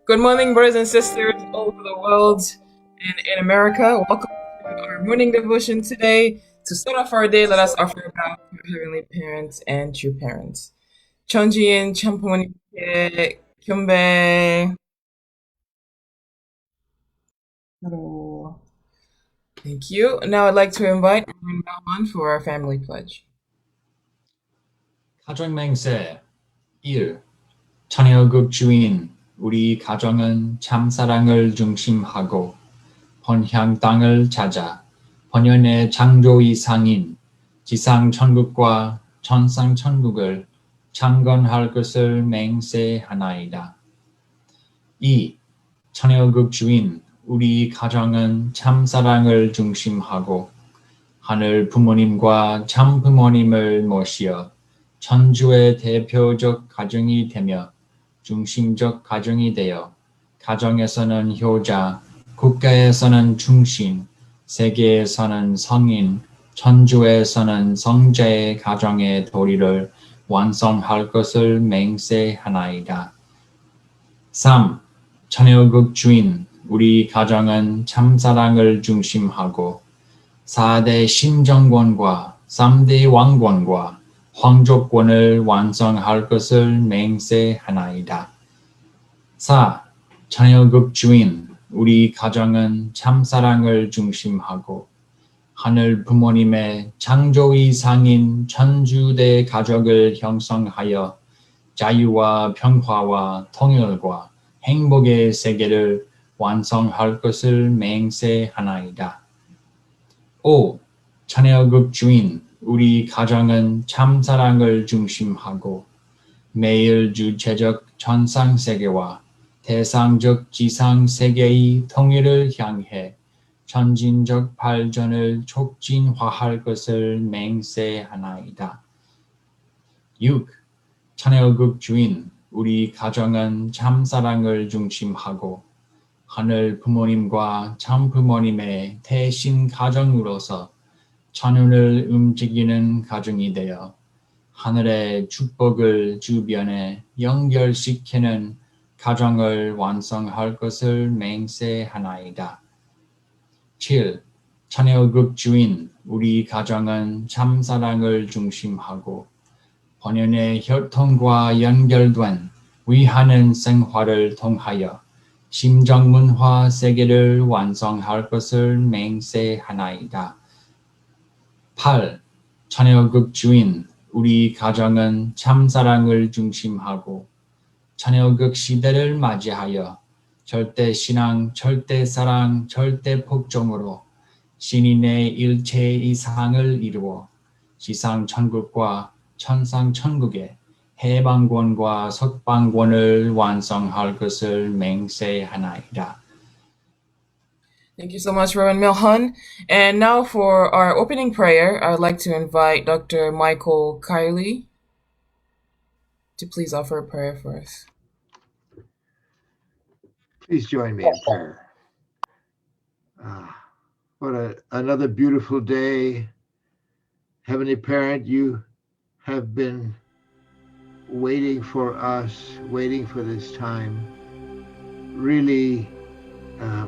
Good morning, brothers and sisters all over the world and in America. Welcome to our morning devotion today. To start off our day, let us offer a vow to our heavenly parents and true parents. 천지인 참부모님께 경배. Hello. Thank you. Now I'd like to invite Reverend Boaton for our family pledge. 가정맹세 1. 자녀국 주인 우리 가정은 참사랑을 중심하고 번향 땅을 찾아 번연의 창조의 상인 지상 천국과 천상 천국을 창건할 것을 맹세하나이다. 2. 자녀국 주인 우리 가정은 참사랑을 중심하고 하늘 부모님과 참 부모님을 모시어 천주의 대표적 가정이 되며 중심적 가정이 되어 가정에서는 효자, 국가에서는 중심, 세계에서는 성인, 천주에서는 성자의 가정의 도리를 완성할 것을 맹세하나이다. 3. 자녀국 주인 우리 가정은 참사랑을 중심하고 4대 심정권과 3대 왕권과 황족권을 완성할 것을 맹세하나이다. 4. 자녀국 주인 우리 가정은 참사랑을 중심하고 하늘 부모님의 창조의 상인 천주대 가족을 형성하여 자유와 평화와 통일과 행복의 세계를 완성할 것을 맹세하나이다. 5. 자녀국 주인 우리 가정은 참사랑을 중심하고 매일 주체적 천상세계와 대상적 지상세계의 통일을 향해 전진적 발전을 촉진화할 것을 맹세하나이다. 6. 자녀국 주인 우리 가정은 참사랑을 중심하고 하늘 부모님과 참 부모님의 대신 가정으로서 천운을 움직이는 가정이 되어 하늘의 축복을 주변에 연결시키는 가정을 완성할 것을 맹세하나이다. 7. 자녀국 주인 우리 가정은 참사랑을 중심하고 번연의 혈통과 연결된 위하는 생활을 통하여 심정문화 세계를 완성할 것을 맹세하나이다. 8. 자녀국 주인 우리 가정은 참사랑을 중심하고 자녀국 시대를 맞이하여 절대신앙, 절대사랑, 절대복종으로 신인의 일체 이상을 이루어 지상천국과 천상천국의 해방권과 석방권을 완성할 것을 맹세하나이다. Thank you so much, Reverend Milhan. And now for our opening prayer, I would like to invite Dr. Michael Kiley to please offer a prayer for us. Please join me in prayer. Another beautiful day. Heavenly Parent, you have been waiting for us, waiting for this time. Really,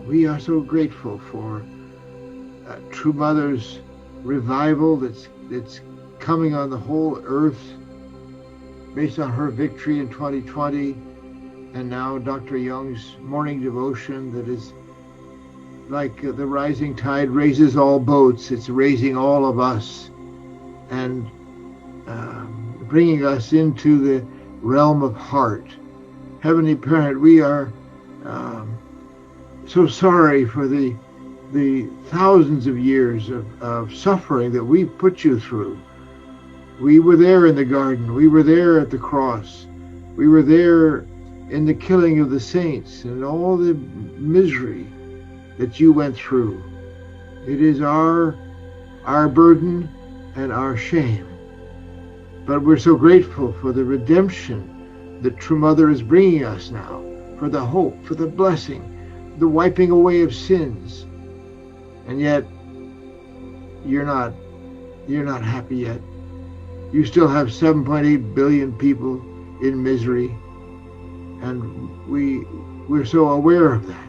we are so grateful for True Mother's revival that's coming on the whole earth based on her victory in 2020, and now Dr. Young's morning devotion that is like the rising tide raises all boats. It's raising all of us and bringing us into the realm of heart. Heavenly Parent, we are so sorry for the thousands of years of suffering that we put you through. We were there in the garden. We were there at the cross. We were there in the killing of the saints and all the misery that you went through. It is our burden and our shame. But we're so grateful for the redemption that True Mother is bringing us now, for the hope, for the blessing, the wiping away of sins. And yet, you're not happy yet. You still have 7.8 billion people in misery. And we We're so aware of that.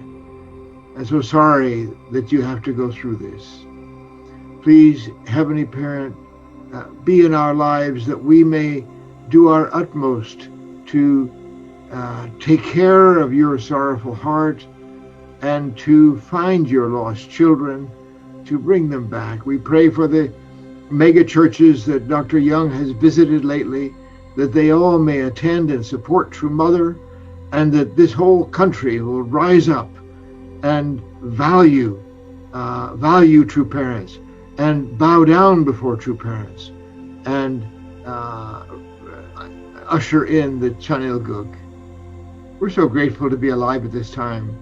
And so sorry that you have to go through this. Please, Heavenly Parent, be in our lives that we may do our utmost to take care of your sorrowful heart and to find your lost children, to bring them back. We pray for the mega churches that Dr. Young has visited lately, that they all may attend and support True Mother, and that this whole country will rise up and value true parents and bow down before true parents and usher in the Chanil Guk. We're so grateful to be alive at this time.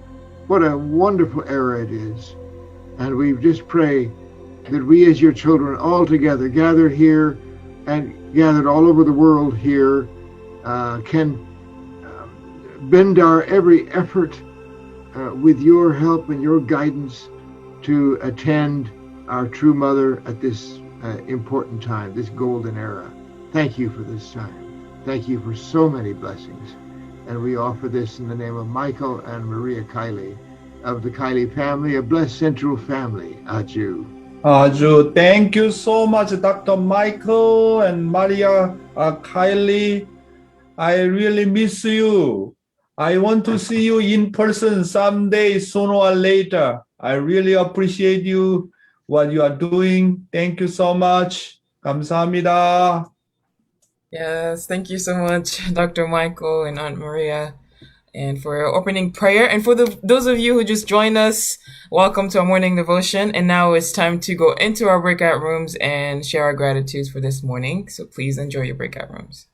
What a wonderful era it is. And we just pray that we as your children all together, gathered here and gathered all over the world here, can bend our every effort with your help and your guidance to attend our True Mother at this important time, this golden era. Thank you for this time. Thank you for so many blessings. And we offer this in the name of Michael and Maria Kiley of the Kiley family, a blessed central family. Aju. Aju, thank you so much, Dr. Michael and Maria Kiley. I really miss you. I want to see you in person someday, sooner or later. I really appreciate you, what you are doing. Thank you so much. 감사합니다. Yes, thank you so much, Dr. Michael and Aunt Maria, and for your opening prayer. And for those of you who just joined us, welcome to our morning devotion. And now it's time to go into our breakout rooms and share our gratitudes for this morning. So please enjoy your breakout rooms.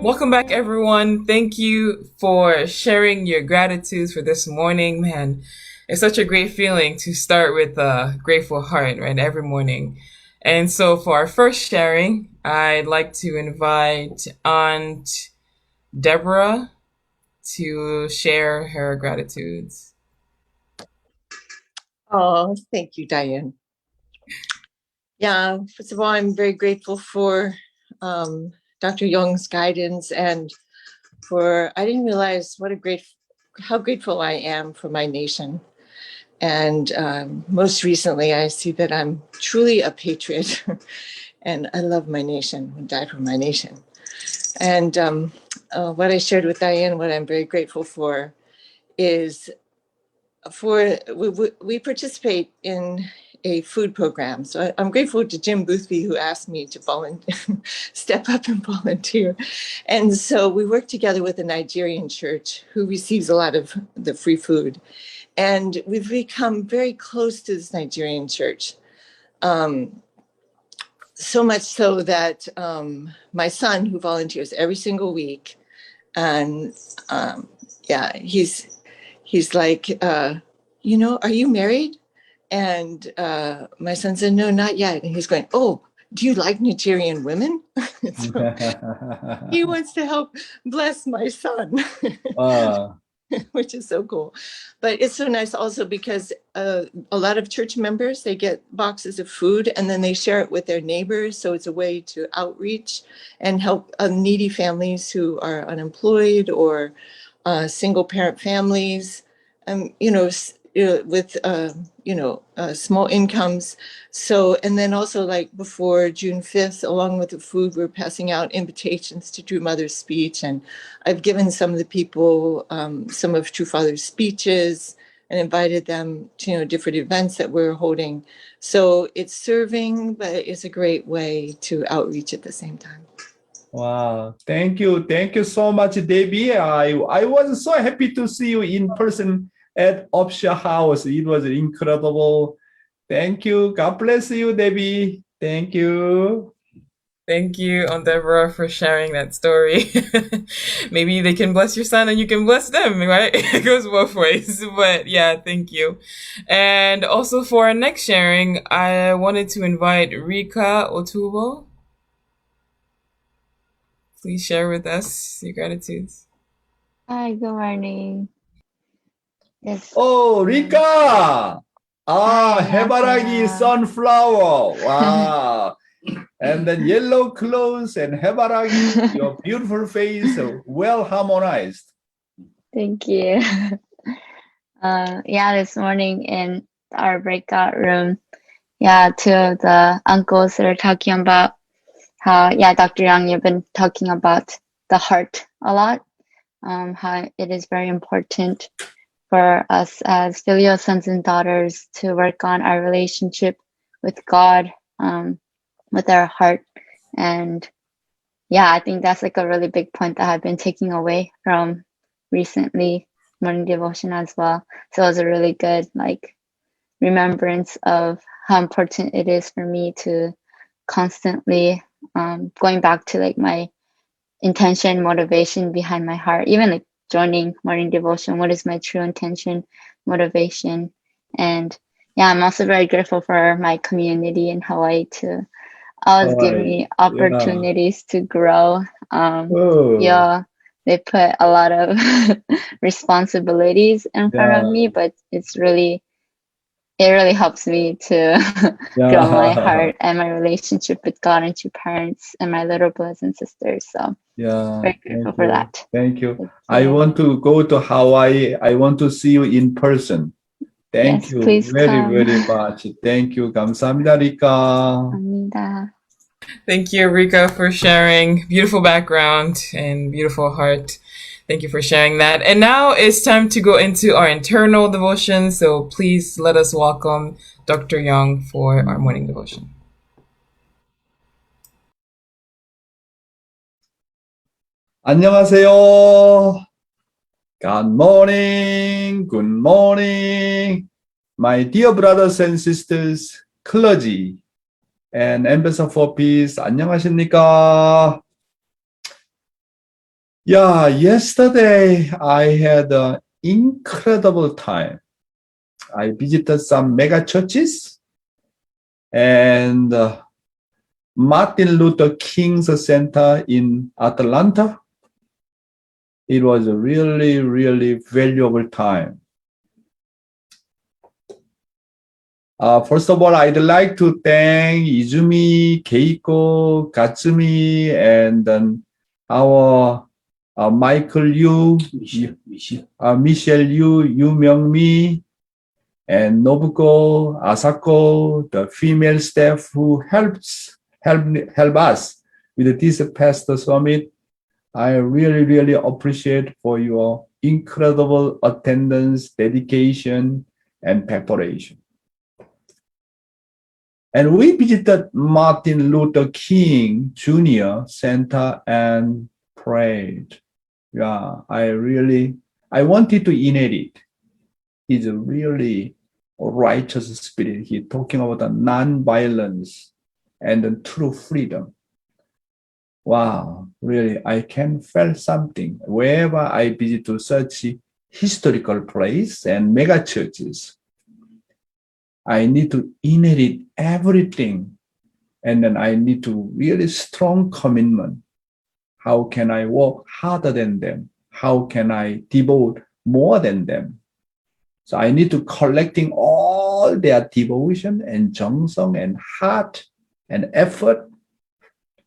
Welcome back, everyone. Thank you for sharing your gratitudes for this morning. Man, it's such a great feeling to start with a grateful heart, right, every morning. And so for our first sharing, I'd like to invite Aunt Deborah to share her gratitudes. Oh, thank you, Diane. Yeah, first of all, I'm very grateful for Dr. Young's guidance and I didn't realize how grateful I am for my nation. And most recently, I see that I'm truly a patriot and I love my nation and die for my nation. And what I shared with Diane, what I'm very grateful for is we participate in a food program. So I'm grateful to Jim Boothby who asked me to step up and volunteer. And so we work together with a Nigerian church who receives a lot of the free food. And we've become very close to this Nigerian church. So much so that my son, who volunteers every single week, and he's like, are you married? And my son said, no, not yet. And he's going, oh, do you like Nigerian women? So he wants to help bless my son. Which is so cool. But it's so nice also because a lot of church members, they get boxes of food and then they share it with their neighbors. So it's a way to outreach and help needy families who are unemployed or single parent families, with small incomes. So, and then also like before June 5th, along with the food, we're passing out invitations to True Mother's speech. And I've given some of the people some of True Father's speeches and invited them to different events that we're holding. So it's serving, but it's a great way to outreach at the same time. Wow, thank you so much, Debbie. I was so happy to see you in person at Option House. It was incredible. Thank you. God bless you, Debbie. Thank you. Thank you, Aunt Deborah, for sharing that story. Maybe they can bless your son and you can bless them, right? It goes both ways. But yeah, thank you. And also for our next sharing, I wanted to invite Rika Otubo. Please share with us your gratitudes. Hi, good morning. Yes. Oh, Rika! Hi, 해바라기 안녕하세요. sunflower. Wow. And then yellow clothes and 해바라기, your beautiful face, well harmonized. Thank you. This morning in our breakout room, two of the uncles are talking about how, Dr. Yang, you've been talking about the heart a lot, how it is very important for us as filial sons and daughters to work on our relationship with God, with our heart. And I think that's like a really big point that I've been taking away from recently morning devotion as well. So it was a really good remembrance of how important it is for me to constantly going back to my intention, motivation behind my heart, even joining morning devotion. What is my true intention, motivation? And I'm also very grateful for my community in Hawaii to always give me opportunities to grow. They put a lot of responsibilities in front of me, but it really helps me to grow my heart and my relationship with God and to parents and my little brothers and sisters. So very grateful for that. Thank you. I want to go to Hawaii. I want to see you in person. Thank you please very, come. very much. Thank you. 감사합니다, 리카. 감사합니다. Thank you, Rika, for sharing. Beautiful background and beautiful heart. Thank you for sharing that. And now it's time to go into our internal devotion. So please let us welcome Dr. Young for our morning devotion. 안녕하세요. Good morning. Good morning. My dear brothers and sisters, clergy, and Ambassador for Peace, 안녕하십니까? Yeah, yesterday I had an incredible time. I visited some mega churches and Martin Luther King's Center in Atlanta. It was a really, really valuable time. First of all, I'd like to thank Izumi, Keiko, Katsumi, and then our Michael Yu, Michelle Yu, Yu Myung-mi, and Nobuko, Asako, the female staff who help us with this pastor summit. I really, really appreciate for your incredible attendance, dedication, and preparation. And we visited Martin Luther King Jr. Center and prayed. Yeah, I wanted to inherit his really righteous spirit. He's talking about the non-violence and the true freedom. Wow, really, I can feel something wherever I visit to such historical place and mega churches. I need to inherit everything, and then I need to really strong commitment. How can I work harder than them? How can I devote more than them? So I need to collecting all their devotion and 정성 and heart and effort,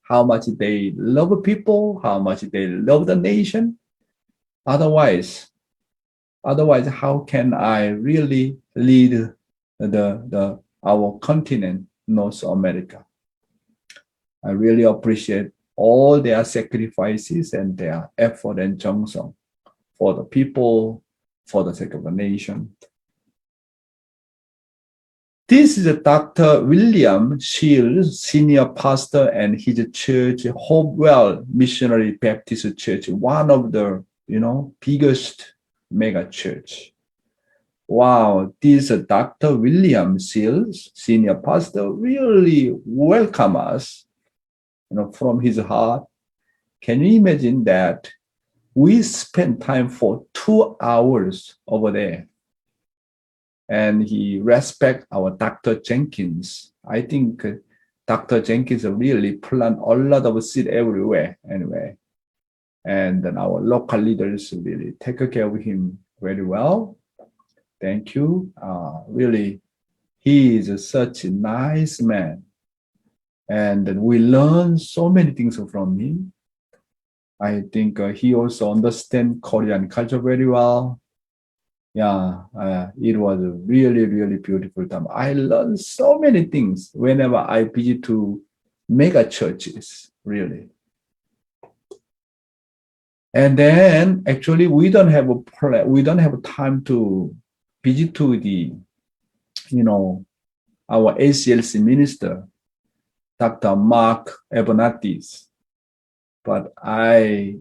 how much they love people, how much they love the nation. Otherwise, how can I really lead our continent, North America? I really appreciate all their sacrifices and their effort and 정성 for the people, for the sake of the nation. This is Dr. William Shields, senior pastor, and his church, Hopewell Missionary Baptist Church, one of the biggest mega church. Wow, this Dr. William Shields, senior pastor, really welcome us, from his heart. Can you imagine that we spent time for 2 hours over there? And he respect our Dr. Jenkins. I think Dr. Jenkins really plant a lot of seed everywhere anyway. And then our local leaders really take care of him very well. Thank you. Really, he is such a nice man. And we learn so many things from him. I think he also understands Korean culture very well. Yeah, it was a really, really beautiful time. I learned so many things whenever I visit to mega churches, really. And then actually we don't have time to visit to the, our ACLC minister, Dr. Mark Abernathy's. But I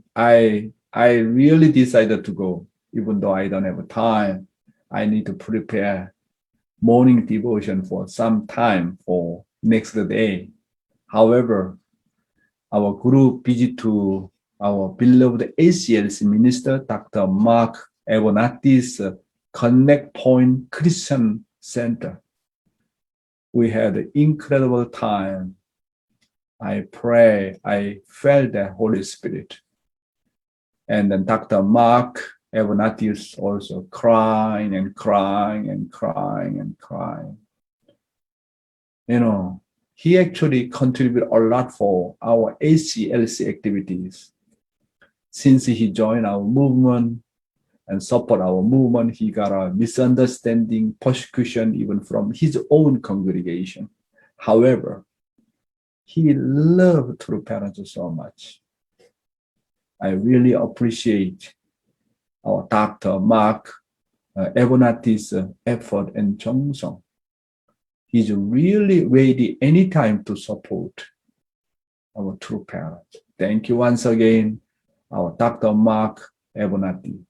really decided to go. Even though I don't have time, I need to prepare morning devotion for some time for next day. However, our group visit to our beloved ACLC minister, Dr. Mark Abernathy's Connect Point Christian Center. We had an incredible time. I pray, I felt the Holy Spirit. And then Dr. Mark Abernathy is also crying and crying and crying and crying. He actually contributed a lot for our ACLC activities. Since he joined our movement and support our movement, he got a misunderstanding, persecution, even from his own congregation. However, he loved True Parents so much. I really appreciate our Dr. Mark Abernathy's effort and 정성. He's really ready anytime to support our True Parents. Thank you once again, our Dr. Mark Abernathy.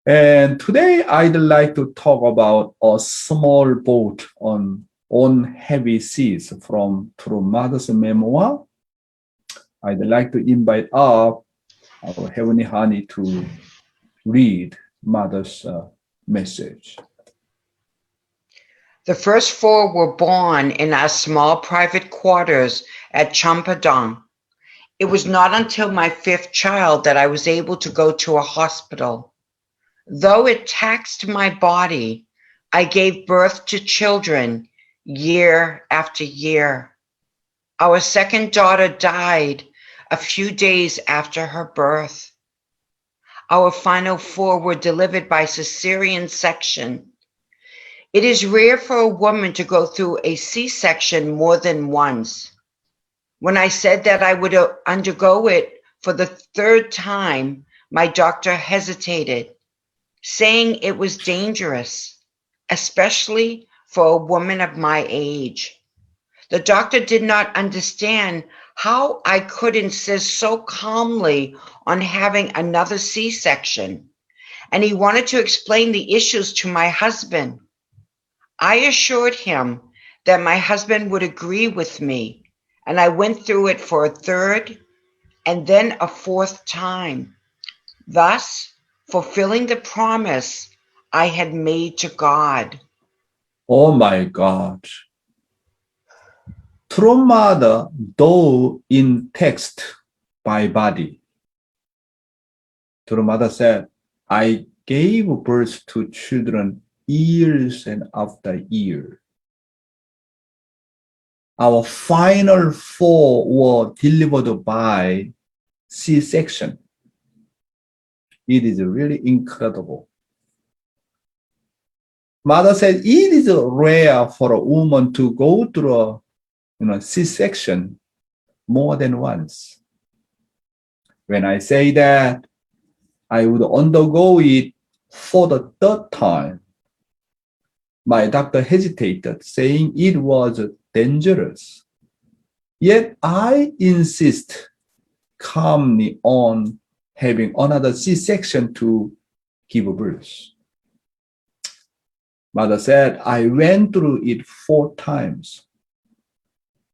And today I'd like to talk about a small boat on heavy seas from True Mother's memoir. I'd like to invite up our Heavenly Honey to read Mother's message. The first 4 were born in our small private quarters at Champadong. It was not until my 5th child that I was able to go to a hospital. Though it taxed my body, I gave birth to children year after year. Our second daughter died a few days after her birth. Our final 4 were delivered by cesarean section. It is rare for a woman to go through a C-section more than once. When I said that I would undergo it for the 3rd time, my doctor hesitated, saying it was dangerous, especially for a woman of my age. The doctor did not understand how I could insist so calmly on having another C-section, and he wanted to explain the issues to my husband. I assured him that my husband would agree with me, and I went through it for a 3rd and then a 4th time, thus fulfilling the promise I had made to God. Oh my God. True mother, though in text by body. True mother said, I gave birth to children years and after year. Our final 4 were delivered by C-section. It is really incredible. Mother said it is rare for a woman to go through a C-section more than once. When I say that I would undergo it for the 3rd time, my doctor hesitated, saying it was dangerous. Yet I insist calmly on having another C-section to give birth. Mother said, I went through it 4 times,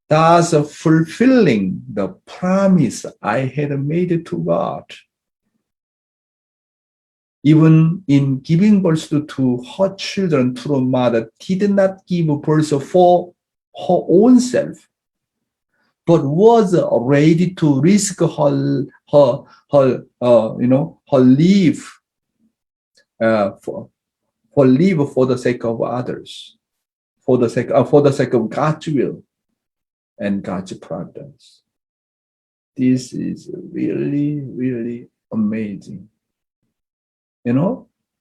thus fulfilling the promise I had made to God. Even in giving birth to her children, true mother did not give birth for her own self, but was ready to risk her life for the sake of others, for the sake of God's will and God's providence. This is really, really amazing.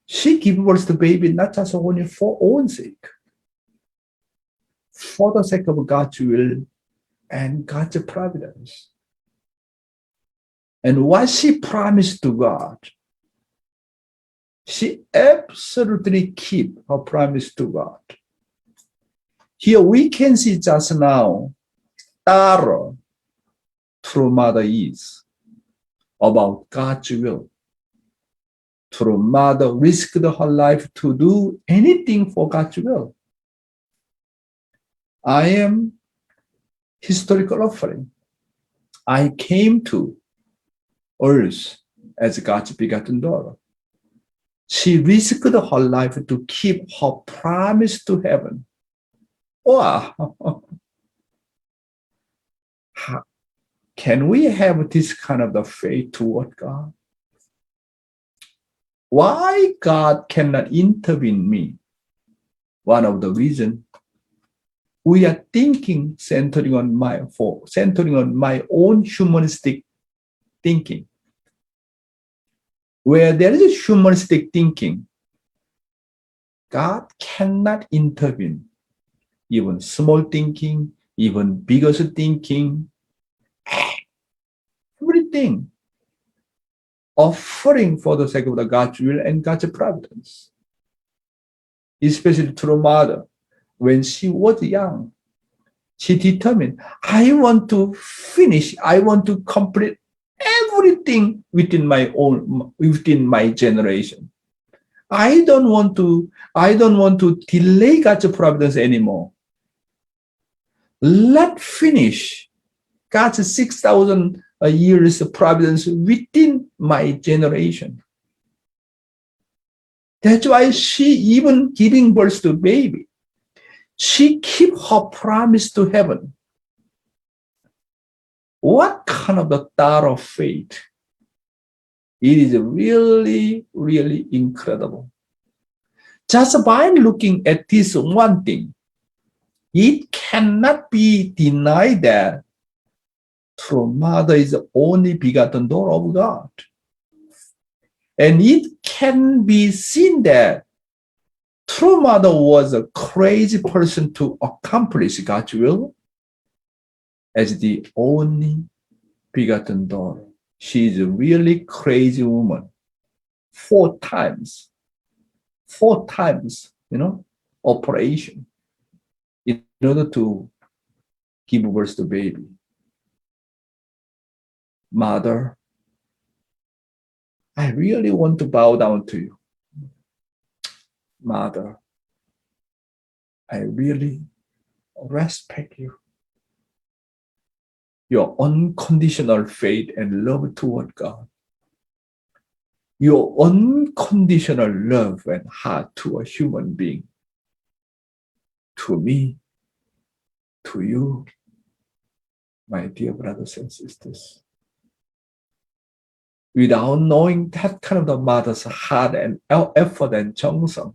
She gave birth to baby not just only for own sake, for the sake of God's will and God's providence. And what she promised to God, she absolutely keep her promise to God. Here we can see just now, thorough true mother is about God's will. True mother risked her life to do anything for God's will. I am historical offering. I came to earth as God's begotten daughter. She risked her life to keep her promise to heaven. Wow. Can we have this kind of the faith toward God? Why God cannot intervene me? One of the reasons we are thinking centering on my own humanistic thinking. Where there is a humanistic thinking, God cannot intervene. Even small thinking, even bigger thinking, everything offering for the sake of the God's will and God's providence. Especially true mother, when she was young, she determined, I want to complete everything within my generation. I don't want to delay God's providence anymore. Let's finish God's 6,000 years of providence within my generation. That's why she even giving birth to baby. She keep her promise to heaven. What kind of the thought of faith? It is really, really incredible. Just by looking at this one thing, it cannot be denied that true mother is the only begotten daughter of God. And it can be seen that true mother was a crazy person to accomplish God's will as the only begotten daughter. She is a really crazy woman. 4 times, operation in order to give birth to baby. Mother, I really want to bow down to you. Mother, I really respect you. Your unconditional faith and love toward God. Your unconditional love and heart to a human being. To me, to you, my dear brothers and sisters. Without knowing that kind of the mother's heart and effort and 정성,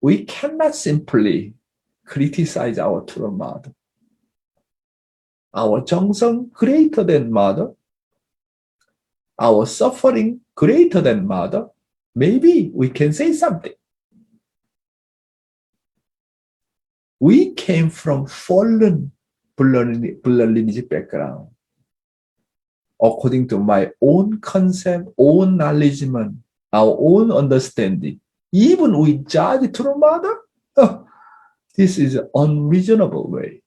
we cannot simply criticize our true mother. Our 정성 greater than mother, our suffering greater than mother, maybe we can say something. We came from fallen blood lineage background. According to my own concept, own knowledge, our own understanding, even we judge true mother, this is an unreasonable way.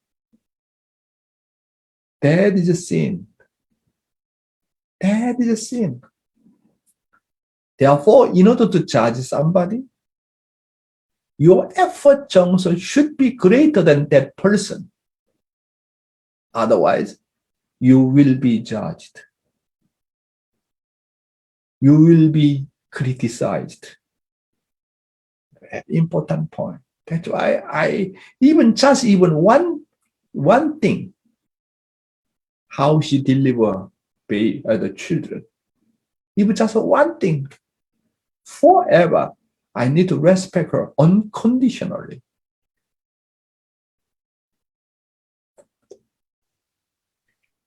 That is a sin. That is a sin. Therefore, in order to judge somebody, your effort 정성 should be greater than that person. Otherwise, you will be judged. You will be criticized. Very important point. That's why I even one thing, how she deliver the children. Even just one thing, forever, I need to respect her unconditionally.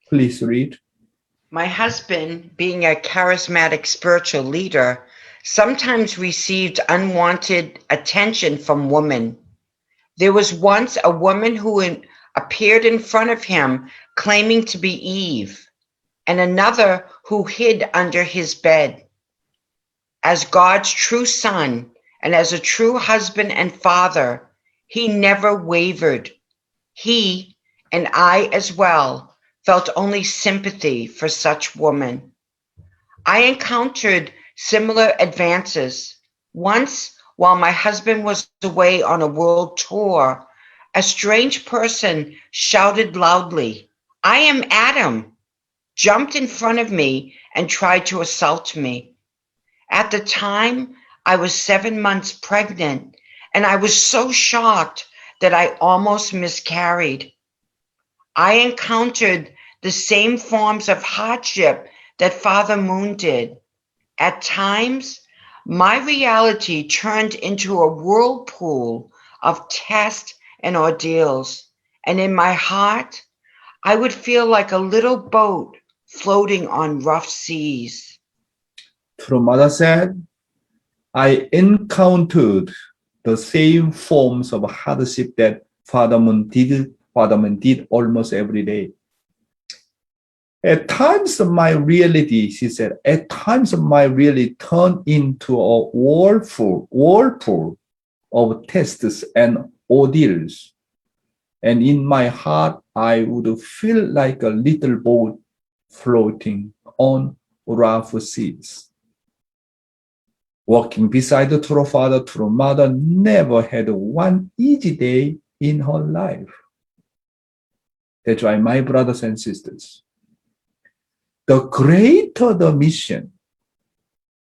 Please read. My husband, being a charismatic spiritual leader, sometimes received unwanted attention from women. There was once a woman who appeared in front of him claiming to be Eve, and another who hid under his bed. As God's true son and as a true husband and father, he never wavered. He, and I as well, felt only sympathy for such woman. I encountered similar advances. Once, while my husband was away on a world tour, a strange person shouted loudly, "I am Adam," jumped in front of me and tried to assault me. At the time, I was 7 months pregnant, and I was so shocked that I almost miscarried. I encountered the same forms of hardship that Father Moon did. At times, my reality turned into a whirlpool of tests and ordeals, and in my heart, I would feel like a little boat floating on rough seas. True Mother said, I encountered the same forms of hardship that Father Moon did almost every day. At times my reality, she said, at times my reality turned into a whirlpool of tests and ordeals. And in my heart, I would feel like a little boat floating on rough seas. Walking beside the true father, true mother never had one easy day in her life. That's why, my brothers and sisters, the greater the mission,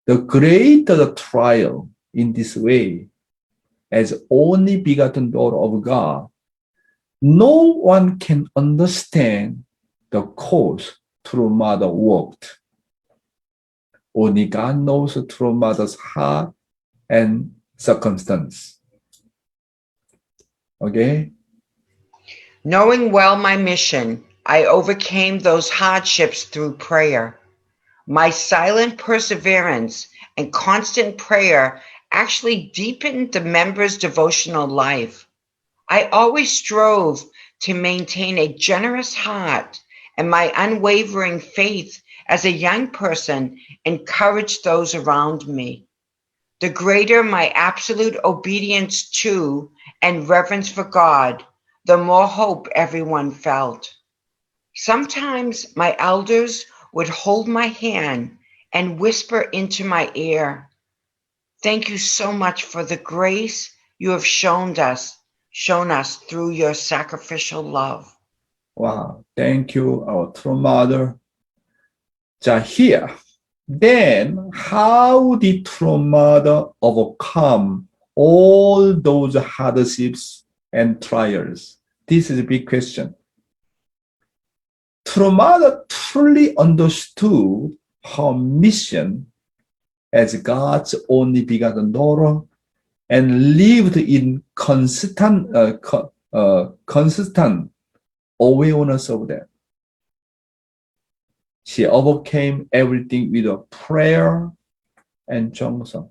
the greater the trial in this way, as only begotten daughter of God, no one can understand the course through mother walked. Only God knows through mother's heart and circumstance. Okay? Knowing well my mission, I overcame those hardships through prayer. My silent perseverance and constant prayer actually deepened the members' devotional life. I always strove to maintain a generous heart, and my unwavering faith as a young person encouraged those around me. The greater my absolute obedience to and reverence for God, the more hope everyone felt. Sometimes my elders would hold my hand and whisper into my ear, "Thank you so much for the grace you have shown us through your sacrificial love." Wow. Thank you, our true mother. 자, here. Then, how did true mother overcome all those hardships and trials? This is a big question. True mother truly understood her mission as God's only begotten daughter and lived in consistent awareness of that. She overcame everything with a prayer and 정성.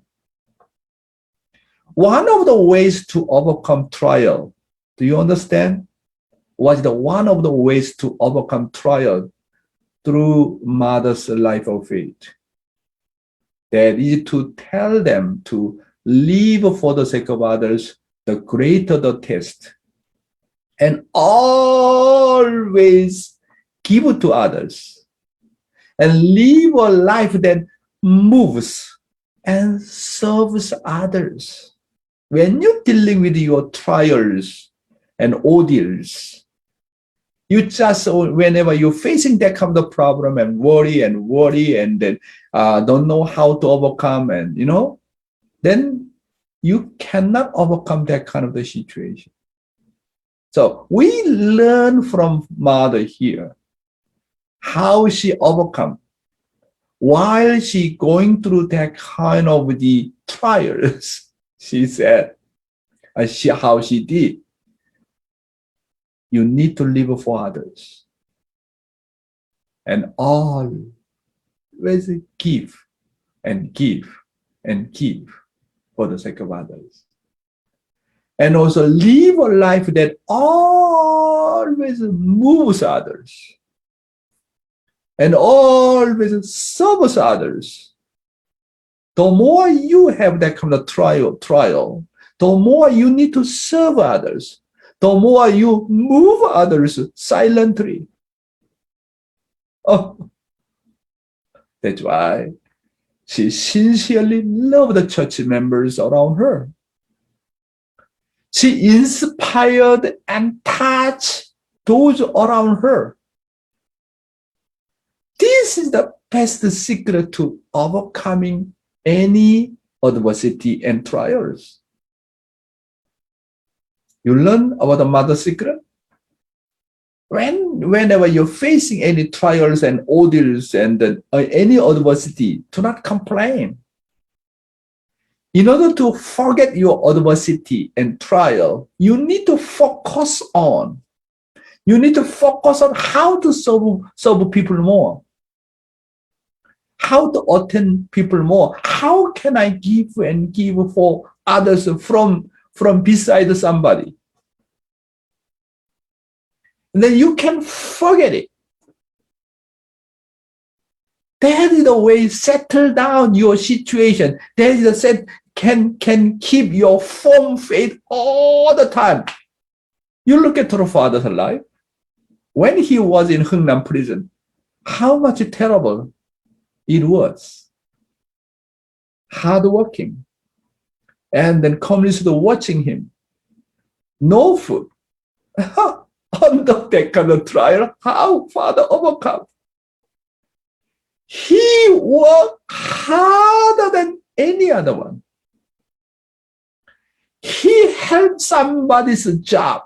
One of the ways to overcome trial, do you understand? What is one of the ways to overcome trial through mother's life of faith? That is to tell them to live for the sake of others, the greater the test, and always give to others, and live a life that moves and serves others. When you're dealing with your trials and ordeals, you just, whenever you're facing that kind of problem and worry and then don't know how to overcome, and then you cannot overcome that kind of the situation. So we learn from mother here how she overcome while she going through that kind of the trials. She said, how she did. You need to live for others and always give and give and give for the sake of others. And also live a life that always moves others and always serves others. The more you have that kind of trial, the more you need to serve others, the more you move others silently. Oh, that's why she sincerely loved the church members around her. She inspired and touched those around her. This is the best secret to overcoming any adversity and trials. You learn about the mother's secret? Whenever you're facing any trials and ordeals and any adversity, do not complain. In order to forget your adversity and trial, you need to focus on how to serve people more, how to attend people more. How can I give and give for others from beside somebody? And then you can forget it. That is the way settle down your situation. That is the set can keep your firm faith all the time. You look at your father's life. When he was in Hungnam prison, how much terrible it was. Hardworking. And then communists were watching him. No food. Under that kind of trial, how father overcome? He worked harder than any other one. He helped somebody's job.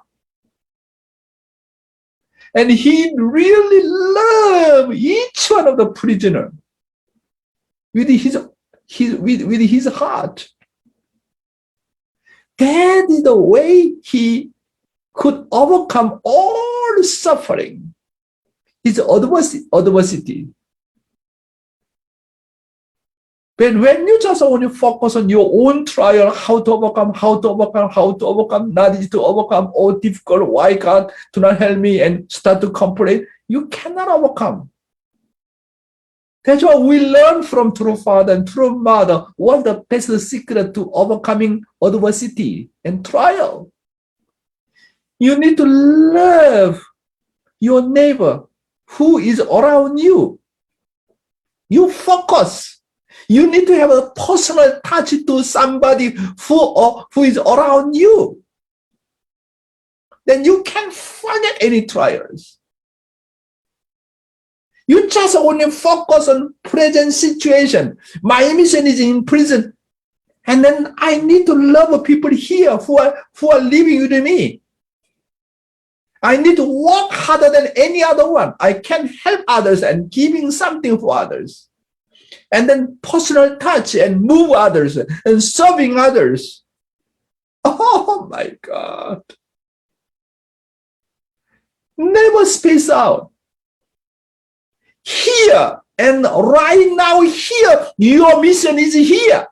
And he really loved each one of the prisoner with his heart. That is the way he could overcome all suffering, his adversity. But when you just only focus on your own trial, how to overcome, not easy to overcome, oh, difficult, why God do not help me, and start to complain, you cannot overcome. That's why we learn from true father and true mother what the best secret to overcoming adversity and trial. You need to love your neighbor who is around you. You focus. You need to have a personal touch to somebody who is around you. Then you can't forget any trials. You just only focus on present situation. My mission is in prison. And then I need to love people here who are living with me. I need to work harder than any other one. I can help others and giving something for others. And then personal touch and move others and serving others. Oh my God. Never space out. Here and right now, here, your mission is here.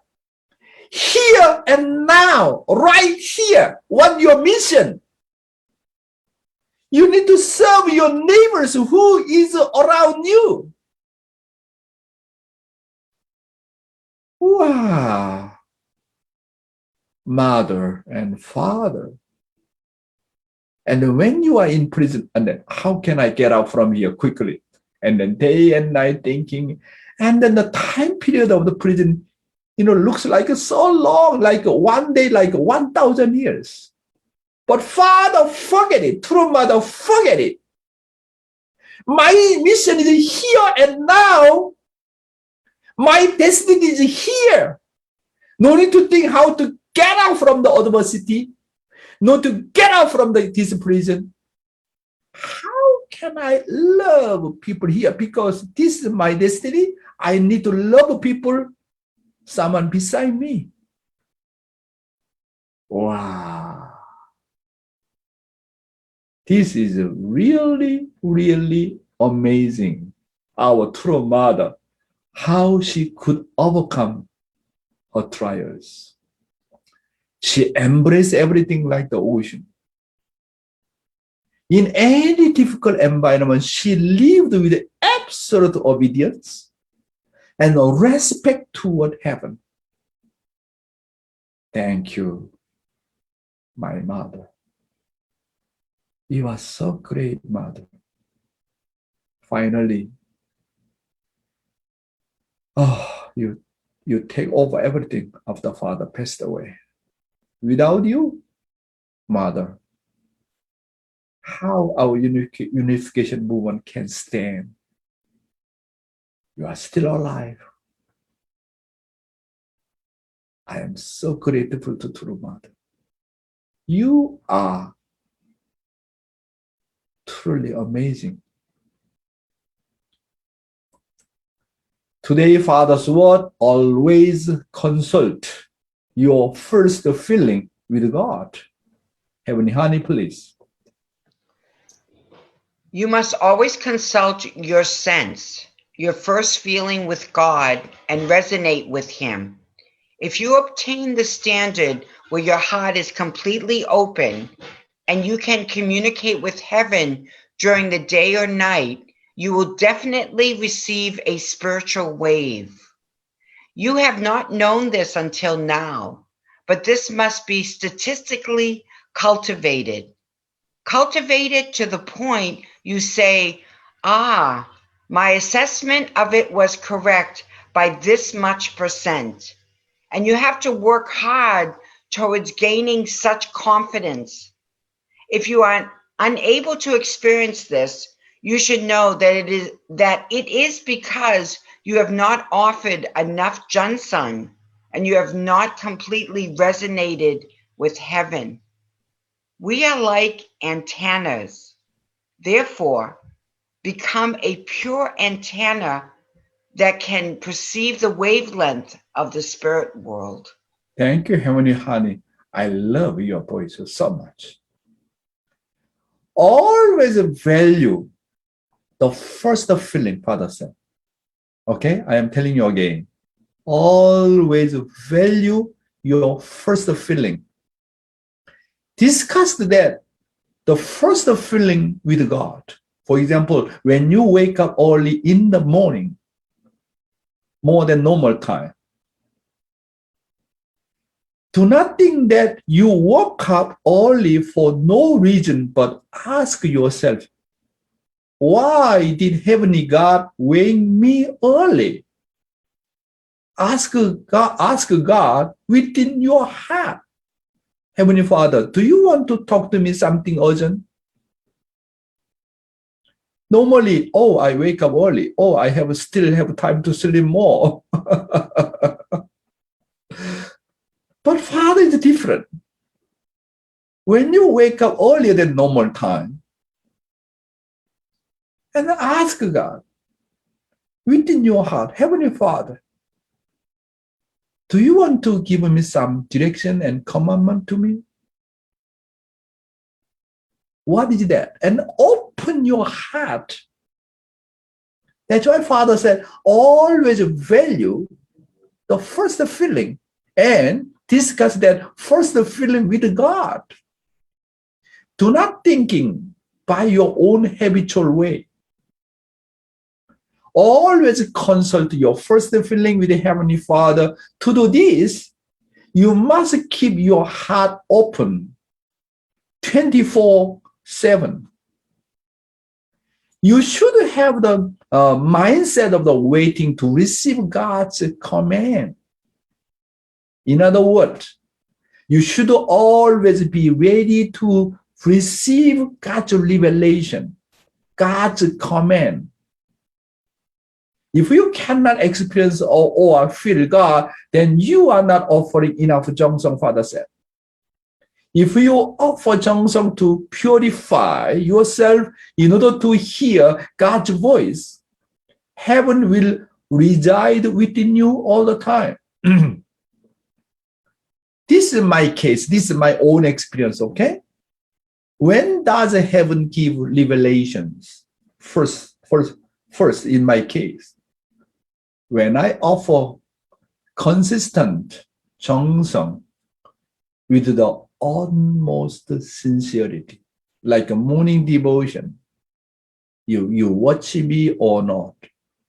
Here and now, right here, what your mission? You need to serve your neighbors who is around you. Wow. Mother and father. And when you are in prison, and then how can I get out from here quickly? And then day and night thinking. And then the time period of the prison, looks like so long, like one day, like 1,000 years. But father, forget it. True mother, forget it. My mission is here and now. My destiny is here. No need to think how to get out from the adversity. No to get out from this prison. How can I love people here? Because this is my destiny. I need to love people, someone beside me. Wow. This is really, really amazing. Our true mother, how she could overcome her trials. She embraced everything like the ocean. In any difficult environment, she lived with absolute obedience and respect toward heaven. Thank you, my mother. You are so great, mother. Finally, you take over everything after father passed away. Without you, mother, how our unification movement can stand? You are still alive. I am so grateful to True Mother. You are truly amazing. Today, Father's word, always consult your first feeling with God. Heavenly Honey, please. You must always consult your sense, your first feeling with God, and resonate with Him. If you obtain the standard where your heart is completely open and you can communicate with heaven during the day or night, you will definitely receive a spiritual wave. You have not known this until now, but this must be statistically cultivated. Cultivated to the point you say, my assessment of it was correct by this much %. And you have to work hard towards gaining such confidence. If you are unable to experience this, you should know that it is because You have not offered enough Junsung, and you have not completely resonated with heaven. We are like antennas. Therefore, become a pure antenna that can perceive the wavelength of the spirit world. Thank you, Heavenly Honey. I love your voice so much. Always value the first feeling, Father said. Okay, I am telling you again. Always value your first feeling. Discuss that, the first feeling with God. For example, when you wake up early in the morning, more than normal time, do not think that you woke up early for no reason, but ask yourself, why did Heavenly God wake me early? Ask God within your heart. Heavenly Father, do you want to talk to me something urgent? Normally, oh, I wake up early. Oh, I still have time to sleep more. But Father is different. When you wake up earlier than normal time, and ask God within your heart, Heavenly Father, do you want to give me some direction and commandment to me? What is that? And open your heart. That's why Father said, always value the first feeling and discuss that first feeling with God. Do not thinking by your own habitual way. Always consult your first feeling with the Heavenly Father. To do this, you must keep your heart open 24/7. You should have the mindset of the waiting to receive God's command. In other words, you should always be ready to receive God's revelation, God's command. If you cannot experience or feel God, then you are not offering enough Jeongseong, Father said. If you offer Jeongseong to purify yourself in order to hear God's voice, heaven will reside within you all the time. This is my case. This is my own experience, okay? When does heaven give revelations? First, in my case, when I offer consistent Jeongseong with the utmost sincerity, like a morning devotion, you watch me or not,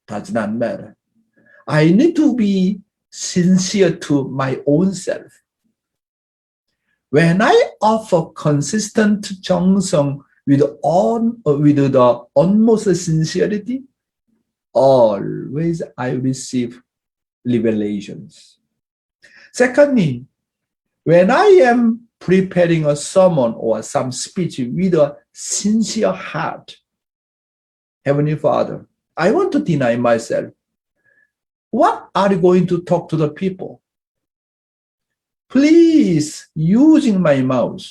does not matter. I need to be sincere to my own self. When I offer consistent Jeongseong with the utmost sincerity, always I receive revelations. Secondly, when I am preparing a sermon or some speech with a sincere heart, Heavenly Father, I want to deny myself. What are you going to talk to the people? Please, using my mouth,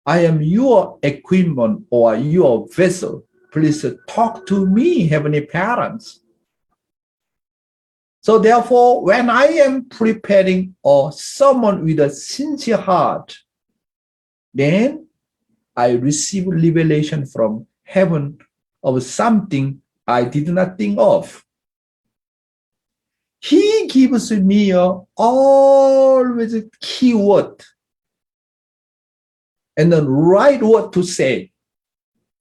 I am your equipment or your vessel. Please talk to me, Heavenly Parents. So therefore, when I am preparing a sermon with a sincere heart, then I receive revelation from heaven of something I did not think of. He gives me always a key word and the right word to say.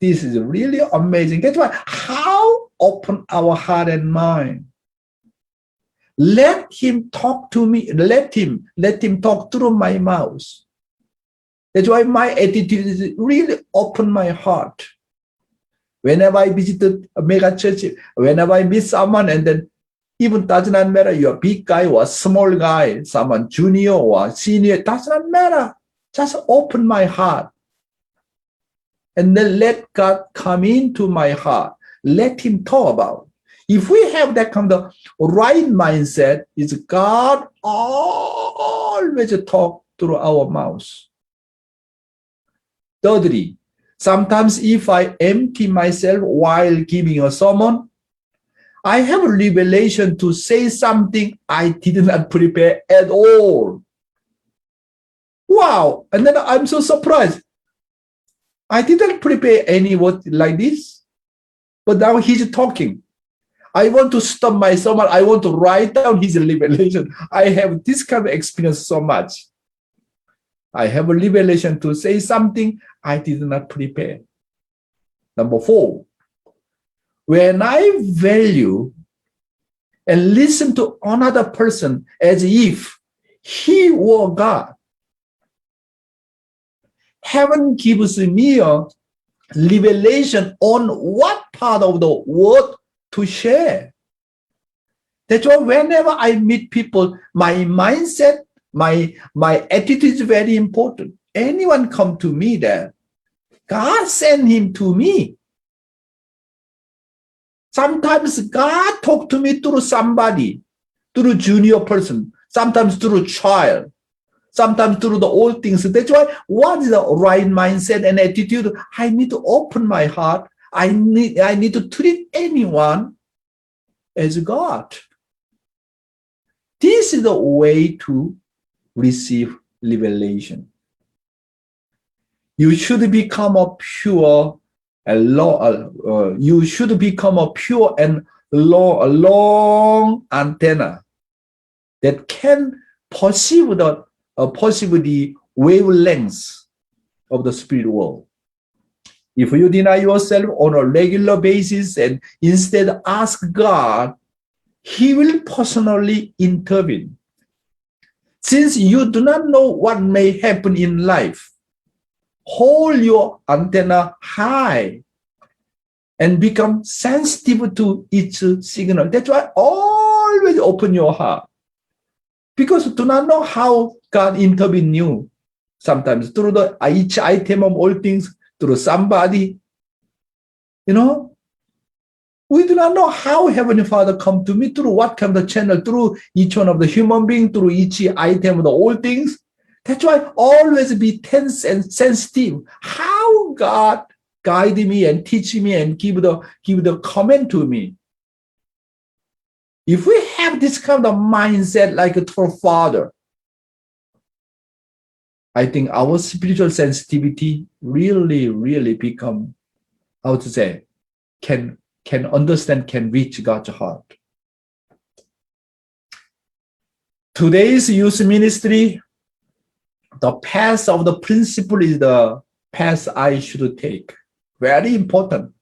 This is really amazing. That's why how open our heart and mind. Let him talk to me. Let him talk through my mouth. That's why my attitude is really open my heart. Whenever I visit a mega church, whenever I meet someone, and then even does not matter you're a big guy or a small guy, someone junior or senior, does not matter. Just open my heart. And then let God come into my heart. Let him talk about. If we have that kind of right mindset, is God always talk through our mouths. Thirdly, sometimes if I empty myself while giving a sermon, I have a revelation to say something I did not prepare at all. Wow. And then I'm so surprised. I didn't prepare any word like this, but now he's talking. I want to stop my sermon. I want to write down his revelation. I have this kind of experience so much. I have a revelation to say something I did not prepare. Number 4, when I value and listen to another person as if he were God, heaven gives me a revelation on what part of the word to share. That's why whenever I meet people, my mindset, my attitude is very important. Anyone come to me there, God sent him to me. Sometimes God talk to me through somebody, through junior person, sometimes through child, sometimes through the old things. That's why what is the right mindset and attitude? I need to open my heart. I need to treat anyone as God. This is the way to receive revelation. You should become a pure and long antenna that can perceive the wavelengths of the spirit world. If you deny yourself on a regular basis and instead ask God, he will personally intervene. Since you do not know what may happen in life, hold your antenna high and become sensitive to its signal. That's why always open your heart. Because you do not know how God intervenes in you. Sometimes through each item of all things, through somebody. We do not know how Heavenly Father come to me, through what kind of channel, through each one of the human being, through each item of the all things. That's why always be tense and sensitive. How God guide me and teach me and give the comment to me. If we have this kind of mindset like a true Father, I think our spiritual sensitivity really become, can understand, can reach God's heart. Today's youth ministry, the path of the principle is the path I should take. Very important.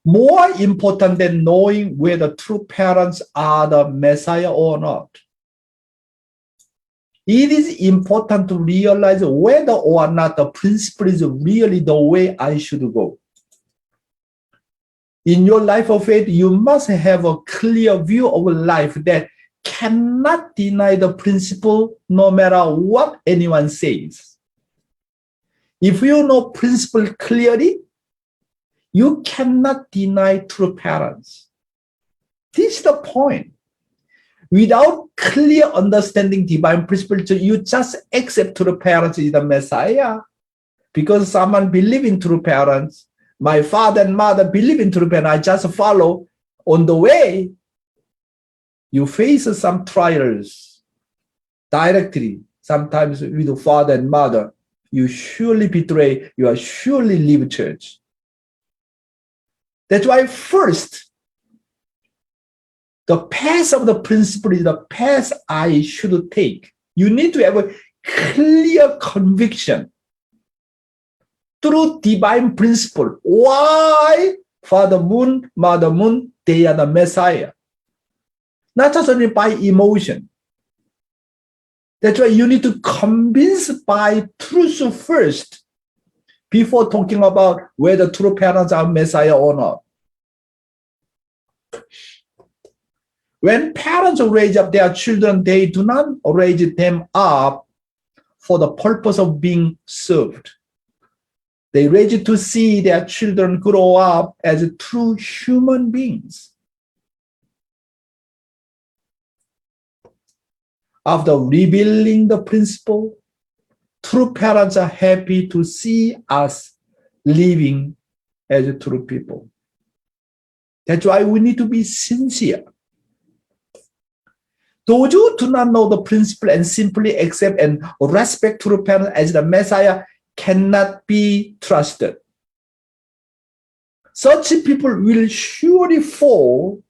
More important than knowing whether true parents are the Messiah or not. It is important to realize whether or not the principle is really the way I should go. In your life of faith, you must have a clear view of life that cannot deny the principle no matter what anyone says. If you know principle clearly, you cannot deny true parents. This is the point. Without clear understanding divine principle, you just accept true parents is the Messiah. Because someone believe in true parents, my father and mother believe in true parents, I just follow. On the way, you face some trials directly. Sometimes with the father and mother, you surely betray, you are surely leave church. That's why first, the path of the principle is the path I should take. You need to have a clear conviction through divine principle. Why Father Moon, Mother Moon, they are the Messiah. Not just only by emotion. That's why you need to convince by truth first before talking about whether true parents are Messiah or not. When parents raise up their children, they do not raise them up for the purpose of being served. They ready to see their children grow up as true human beings. After revealing the principle, true parents are happy to see us living as true people. That's why we need to be sincere. Those who do not know the principle and simply accept and respect true parents as the Messiah cannot be trusted. Such people will surely fall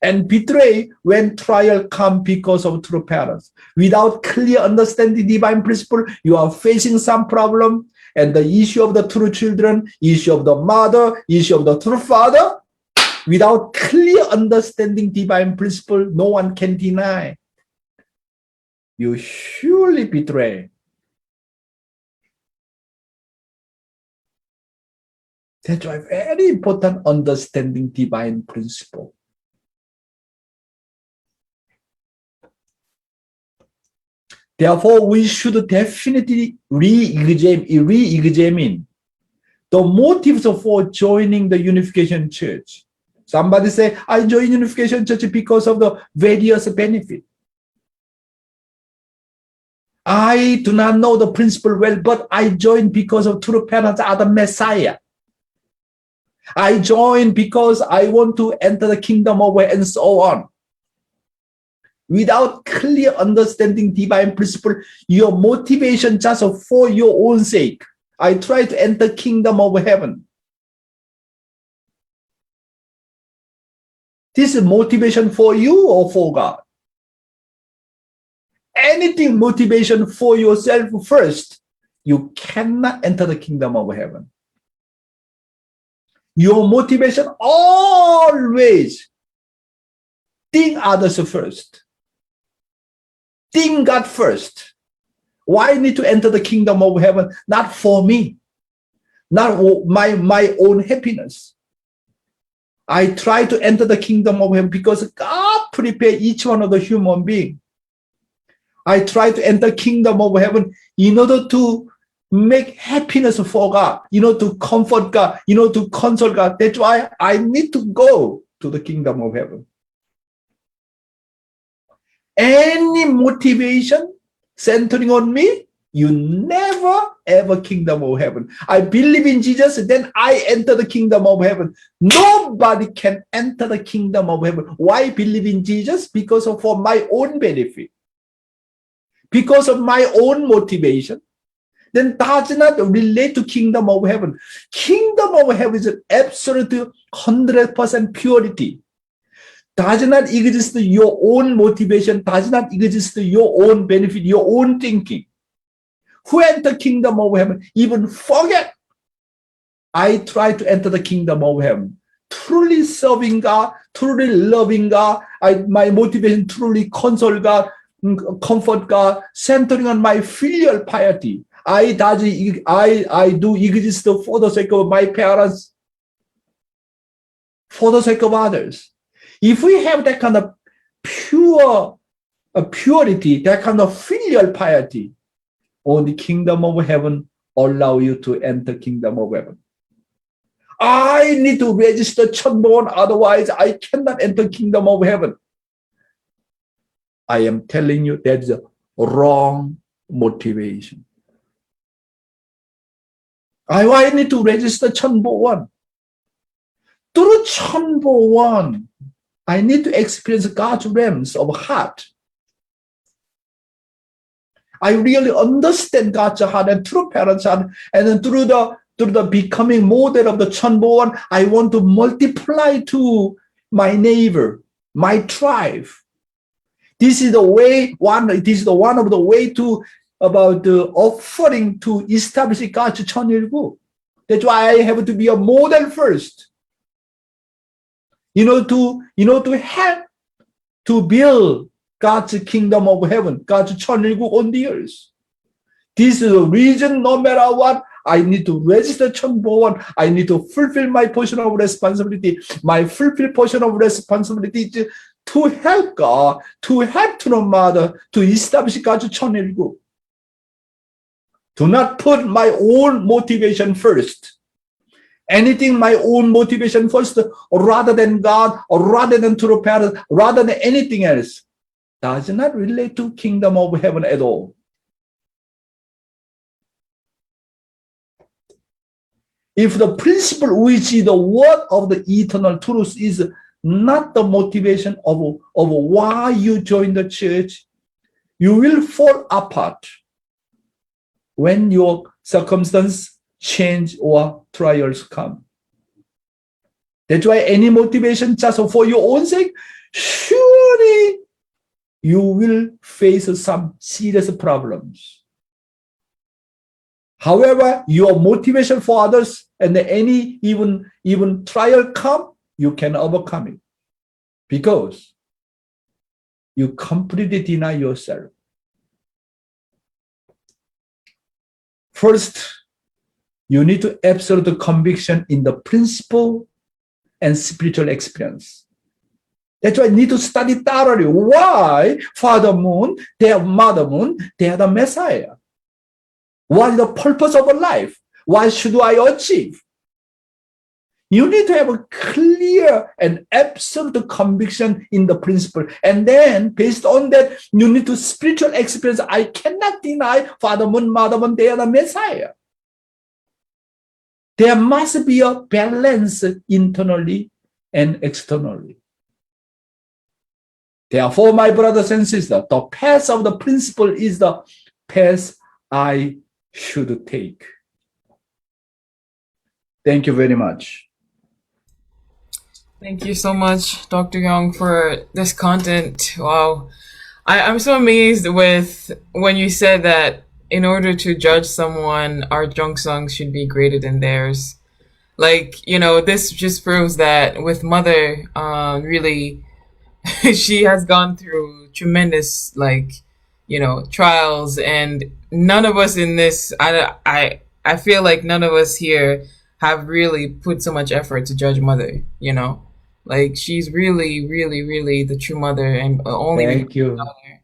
and betray when trial comes because of true parents. Without clear understanding divine principle, you are facing some problem, and the issue of the true children, issue of the mother, issue of the true father, without clear understanding divine principle, no one can deny. You surely betray. That's why very important understanding divine principle. Therefore, we should definitely re-examine the motives for joining the Unification Church. Somebody say, I joined Unification Church because of the various benefits. I do not know the principle well, but I joined because of true parents are the Messiah. I joined because I want to enter the kingdom of heaven and so on. Without clear understanding divine principle, your motivation just for your own sake. I try to enter kingdom of heaven. This is motivation for you or for God? Anything motivation for yourself first, you cannot enter the kingdom of heaven. Your motivation always think others first. Think God first. Why need to enter the kingdom of heaven? Not for me, not my own happiness. I try to enter the kingdom of heaven because God prepared each one of the human being. I try to enter kingdom of heaven in order to make happiness for God, to comfort God, to console God. That's why I need to go to the kingdom of heaven. Any motivation centering on me, you never ever kingdom of heaven. I believe in Jesus, then I enter the kingdom of heaven. Nobody can enter the kingdom of heaven. Why believe in Jesus? Because of for my own benefit. Because of my own motivation, then does not relate to kingdom of heaven. Kingdom of heaven is an absolute 100% purity. Does not exist your own motivation, does not exist your own benefit, your own thinking. Who enter kingdom of heaven? Even forget. I try to enter the kingdom of heaven. Truly serving God, truly loving God. My motivation truly console God, comfort God, centering on my filial piety. I do exist for the sake of my parents, for the sake of others. If we have that kind of purity, that kind of filial piety, only kingdom of heaven allow you to enter kingdom of heaven. I need to register Chunbon, otherwise I cannot enter kingdom of heaven. I am telling you that's a wrong motivation. I need to register Chunbo 1. Through Chunbo 1, I need to experience God's realms of heart. I really understand God's heart and true parents' heart, and then through the becoming model of the Chunbo 1, I want to multiply to my neighbor, my tribe. This is the way this is the one of the way to about the offering to establish God's 천일국. That's why I have to be a model first. To help to build God's kingdom of heaven, God's 천일국 on the earth. This is the reason. No matter what, I need to register 천보원. I need to fulfill my portion of responsibility. My fulfill portion of responsibility is to help God, to help to the mother, to establish God's 천일국. Do not put my own motivation first. Anything my own motivation first, rather than God, or rather than true parents, rather than anything else, does not relate to kingdom of heaven at all. If the principle, which is the word of the eternal truth, is not the motivation of why you join the church, you will fall apart when your circumstance change or trials come. That's why any motivation just for your own sake, surely you will face some serious problems. However, your motivation for others and any even trial come, you can overcome it because you completely deny yourself. First, you need to absolute conviction in the principle and spiritual experience. That's why you need to study thoroughly why Father Moon, their Mother Moon, they are the Messiah. What is the purpose of a life? What should I achieve? You need to have a clear and absolute conviction in the principle. And then based on that, you need to spiritual experience. I cannot deny Father Moon, Mother Moon, they are the Messiah. There must be a balance internally and externally. Therefore, my brothers and sisters, the path of the principle is the path I should take. Thank you very much. Thank you so much, Dr. Young, for this content. Wow. I'm so amazed with when you said that in order to judge someone, our junk songs should be greater than theirs. Like, this just proves that with Mother, really, she has gone through tremendous, trials, and none of us in this, I feel like none of us here have really put so much effort to judge Mother. Like, she's really, really, really the true mother, and only Thank you. daughter.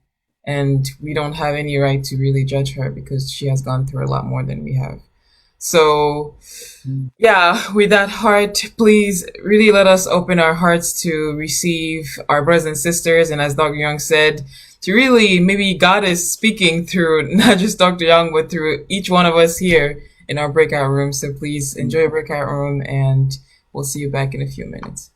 And we don't have any right to really judge her because she has gone through a lot more than we have. So, yeah, with that heart, please really let us open our hearts to receive our brothers and sisters. And as Dr. Young said, to really, maybe God is speaking through not just Dr. Young, but through each one of us here in our breakout room. So please enjoy your breakout room, and we'll see you back in a few minutes.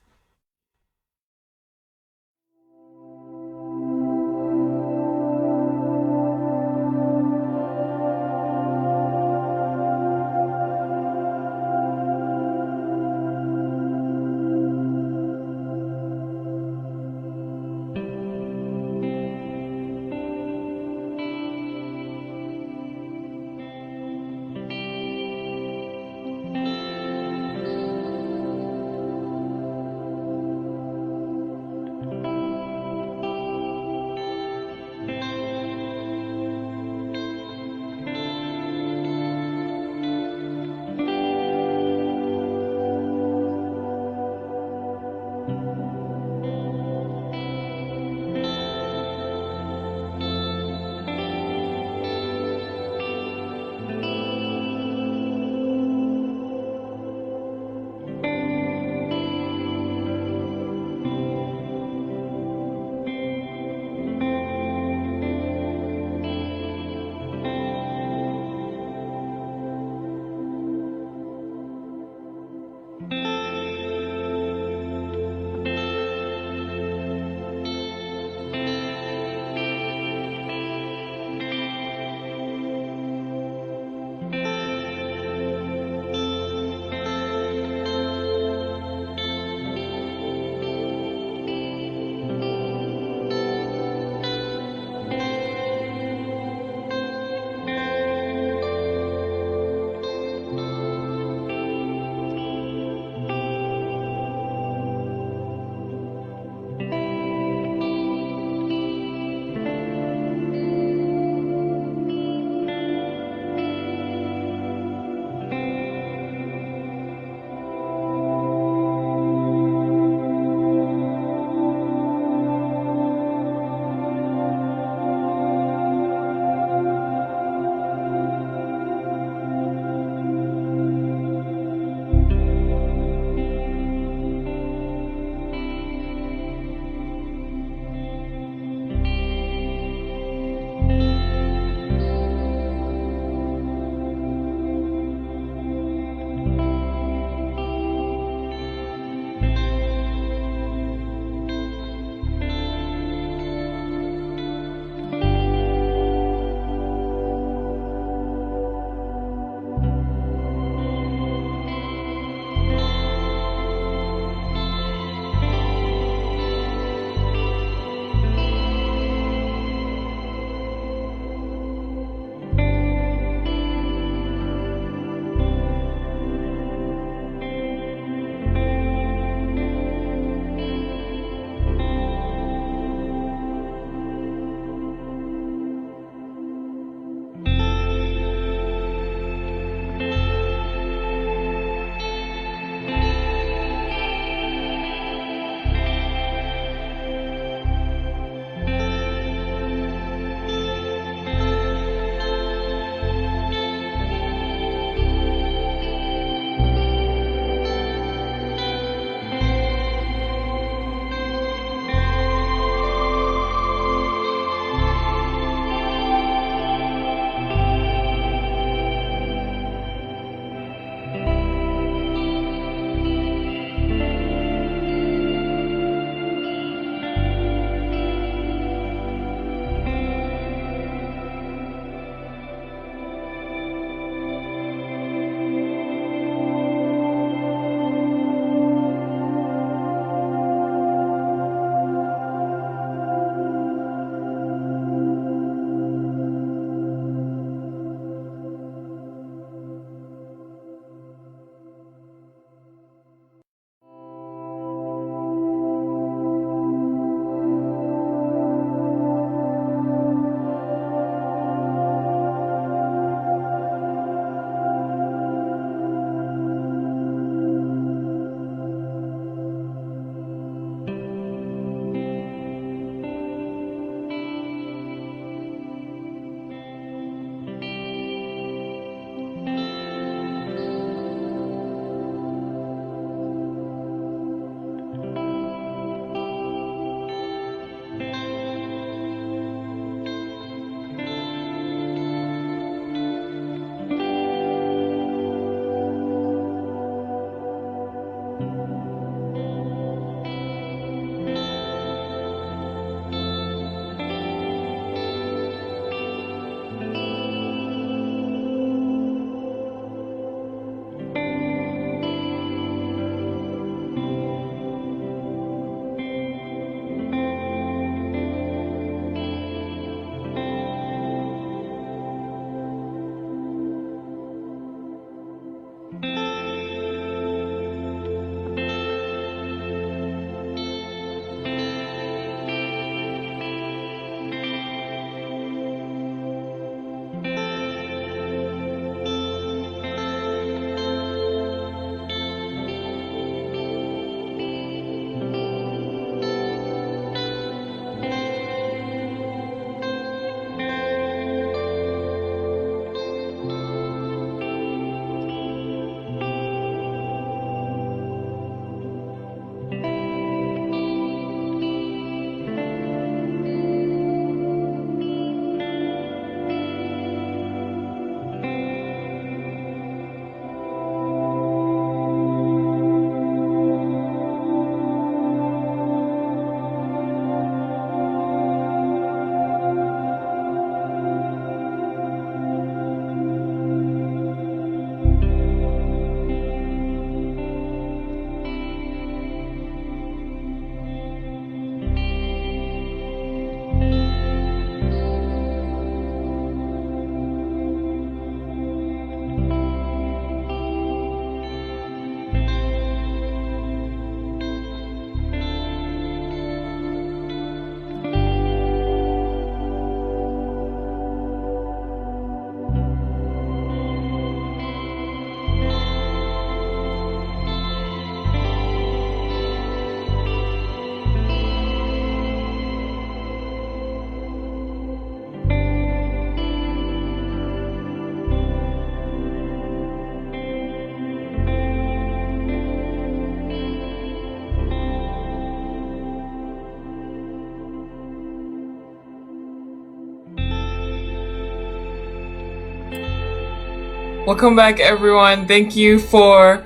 Welcome back, everyone. Thank you for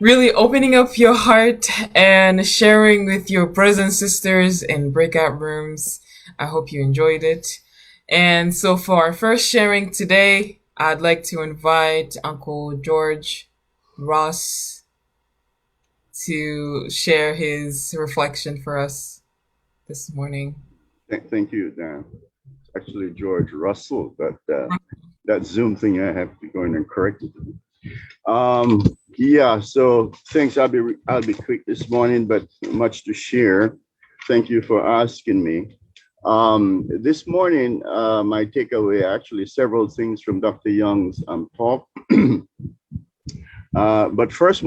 really opening up your heart and sharing with your brothers and sisters in breakout rooms. I hope you enjoyed it. And so for our first sharing today, I'd like to invite Uncle George Ross to share his reflection for us this morning. Thank you, Dan. It's actually George Russell, but that Zoom thing I have to go in and correct it. Yeah, so thanks. I'll be quick this morning, but much to share. Thank you for asking me. This morning, my takeaway, actually several things from Dr. Young's talk. But first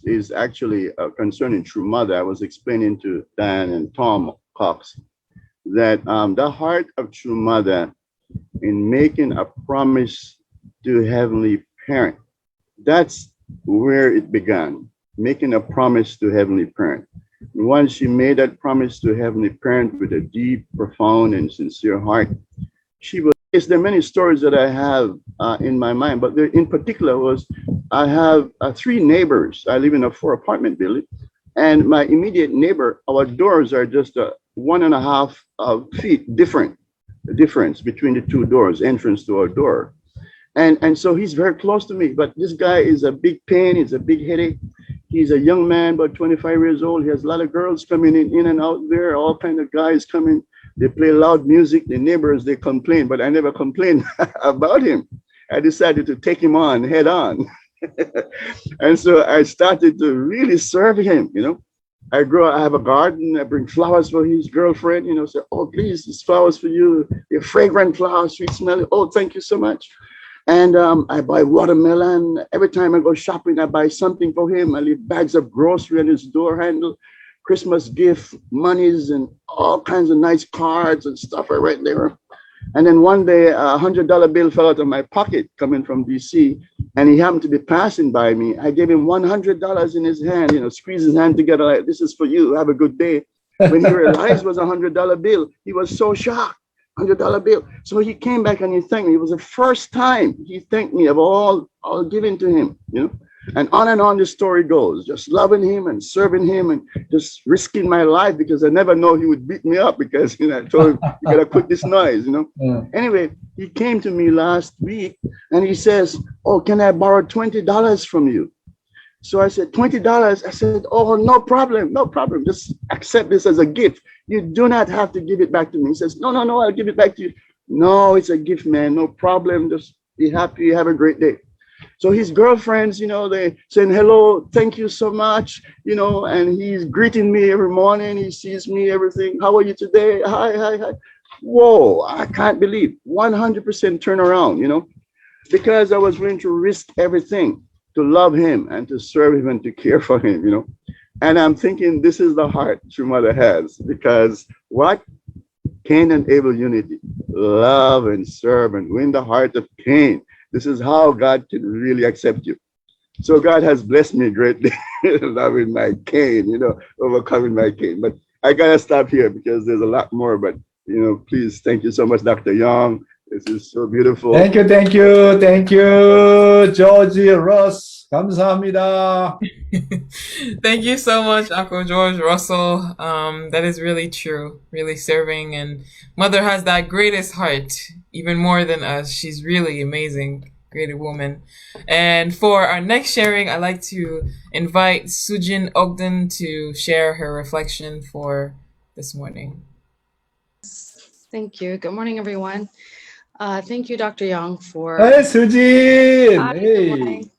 is actually concerning True Mother. I was explaining to Dan and Tom Cox that the heart of True Mother in making a promise to Heavenly Parent, that's where it began, making a promise to Heavenly Parent. Once she made that promise to Heavenly Parent with a deep, profound, and sincere heart, she was. There are many stories that I have in my mind, but there, in particular was I have 3 neighbors. I live in a 4-apartment building, and my immediate neighbor, our doors are just 1.5 feet difference between the 2 doors, entrance to our door. And so he's very close to me, but this guy is a big pain, he's a big headache. He's a young man, about 25 years old. He has a lot of girls coming in and out there, all kind of guys coming. They play loud music. The neighbors, they complain, but I never complained about him. I decided to take him on head on. And so I started to really serve him, I have a garden. I bring flowers for his girlfriend, say, oh, please, these flowers for you. They're fragrant flowers, sweet smelling. Oh, thank you so much. And I buy watermelon. Every time I go shopping, I buy something for him. I leave bags of grocery on his door handle, Christmas gift, monies, and all kinds of nice cards and stuff are right there. And then one day, a $100 bill fell out of my pocket coming from DC, and he happened to be passing by me. I gave him $100 in his hand, squeeze his hand together like, this is for you, have a good day. When he realized it was a $100 bill, he was so shocked, $100 bill. So he came back and he thanked me. It was the first time he thanked me of all given to him, And on the story goes, just loving him and serving him and just risking my life because I never know he would beat me up because, I told him, you gotta quit this noise, Yeah. Anyway, he came to me last week and he says, oh, can I borrow $20 from you? So I said, $20? I said, oh, no problem. Just accept this as a gift. You do not have to give it back to me. He says, no, I'll give it back to you. No, it's a gift, man. No problem. Just be happy. Have a great day. So his girlfriends, they saying, hello, thank you so much, and he's greeting me every morning. He sees me, everything. How are you today? Hi. Whoa, I can't believe 100% turnaround, because I was willing to risk everything to love him and to serve him and to care for him, And I'm thinking this is the heart True Mother has, because what? Cain and Abel unity, love and serve and win the heart of Cain. This is how God can really accept you. So God has blessed me greatly, loving my Cain, overcoming my Cain. But I gotta stop here because there's a lot more. But please, thank you so much, Dr. Young. This is so beautiful. Thank you, George Ross. 감사합니다. Thank you so much, Uncle George Russell. That is really true, really serving. And Mother has that greatest heart, even more than us. She's really amazing, great woman. And for our next sharing, I'd like to invite Sujin Ogden to share her reflection for this morning. Thank you. Good morning, everyone. Thank you, Dr. Young, for... Hey, Sujin! Hi, hey. good morning.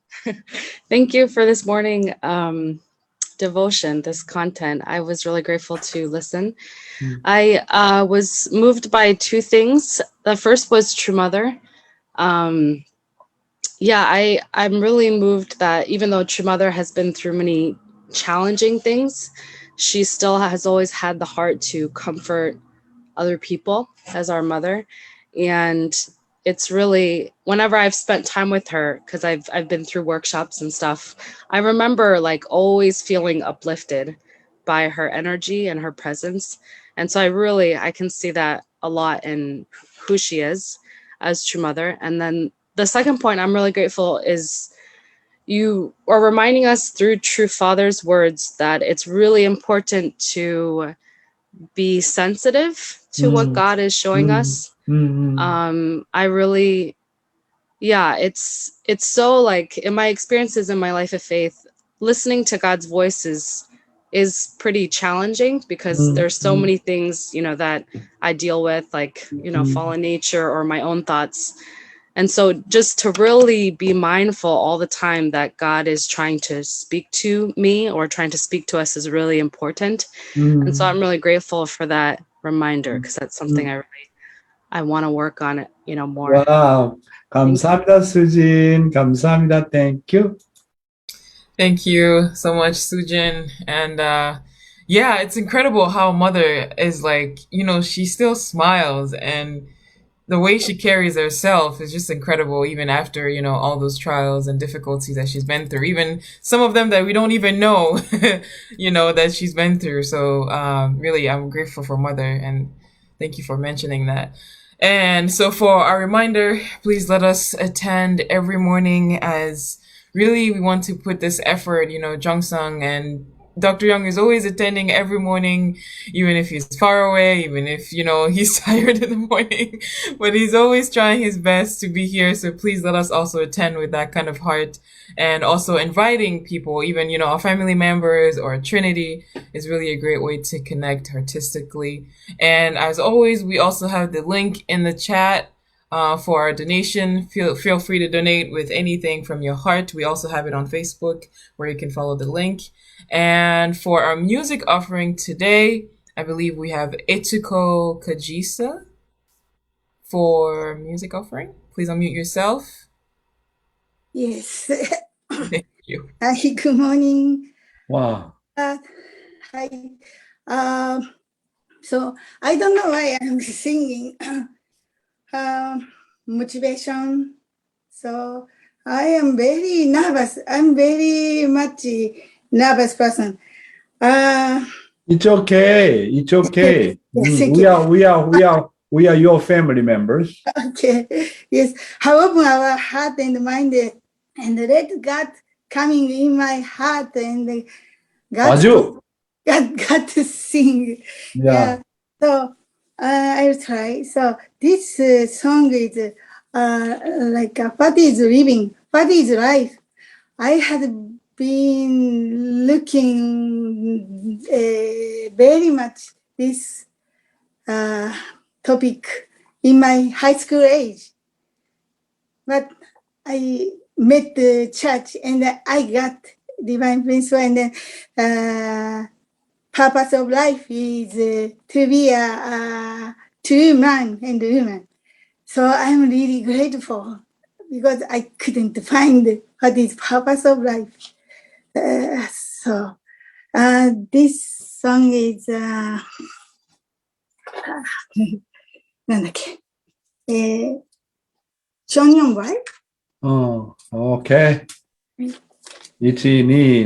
Thank you for this morning devotion, this content. I was really grateful to listen. I was moved by 2 things. The first was True Mother. I'm really moved that even though True Mother has been through many challenging things, she still has always had the heart to comfort other people as our mother. And it's really, whenever I've spent time with her, because I've been through workshops and stuff, I remember always feeling uplifted by her energy and her presence. And so I can see that a lot in who she is as True Mother. And then the second point I'm really grateful is you are reminding us through True Father's words that it's really important to be sensitive to what God is showing us. I really, it's so like in my experiences in my life of faith, listening to God's voice is pretty challenging because there's so many things, that I deal with, like, fallen nature or my own thoughts. And so just to really be mindful all the time that God is trying to speak to me or trying to speak to us is really important. And so I'm really grateful for that reminder because that's something I want to work on it, more. Wow. 감사합니다, 수진. 감사합니다. Thank you. Thank you so much, Sujin. And yeah, it's incredible how mother is like, she still smiles, and the way she carries herself is just incredible, even after, all those trials and difficulties that she's been through, even some of them that we don't even know, that she's been through. So really, I'm grateful for mother, and thank you for mentioning that. And so for our reminder, please let us attend every morning, as really we want to put this effort, Jungsung and Dr. Young is always attending every morning, even if he's far away, even if, he's tired in the morning, but he's always trying his best to be here. So please let us also attend with that kind of heart, and also inviting people, even, our family members or Trinity is really a great way to connect artistically. And as always, we also have the link in the chat for our donation. Feel free to donate with anything from your heart. We also have it on Facebook where you can follow the link. And for our music offering today, I believe we have Etsuko Kajisa for music offering. Please unmute yourself. Yes. Thank you. Hi, good morning. Wow. Hi. So I don't know why I'm singing. Motivation. So I am very nervous. I'm very much nervous person. It's okay. It's okay. Yes, We are your family members. Okay. Yes. How open our heart and mind, and let God coming in my heart, and God to sing. Yeah. So I will try. So this song is like what is living, what is life. I had been looking very much this topic in my high school age, but I met the church and I got divine principle, and then purpose of life is to be a true man and woman. So I'm really grateful because I couldn't find what is purpose of life. So this song is なんだっけ、청년 말? Okay. 1, 2.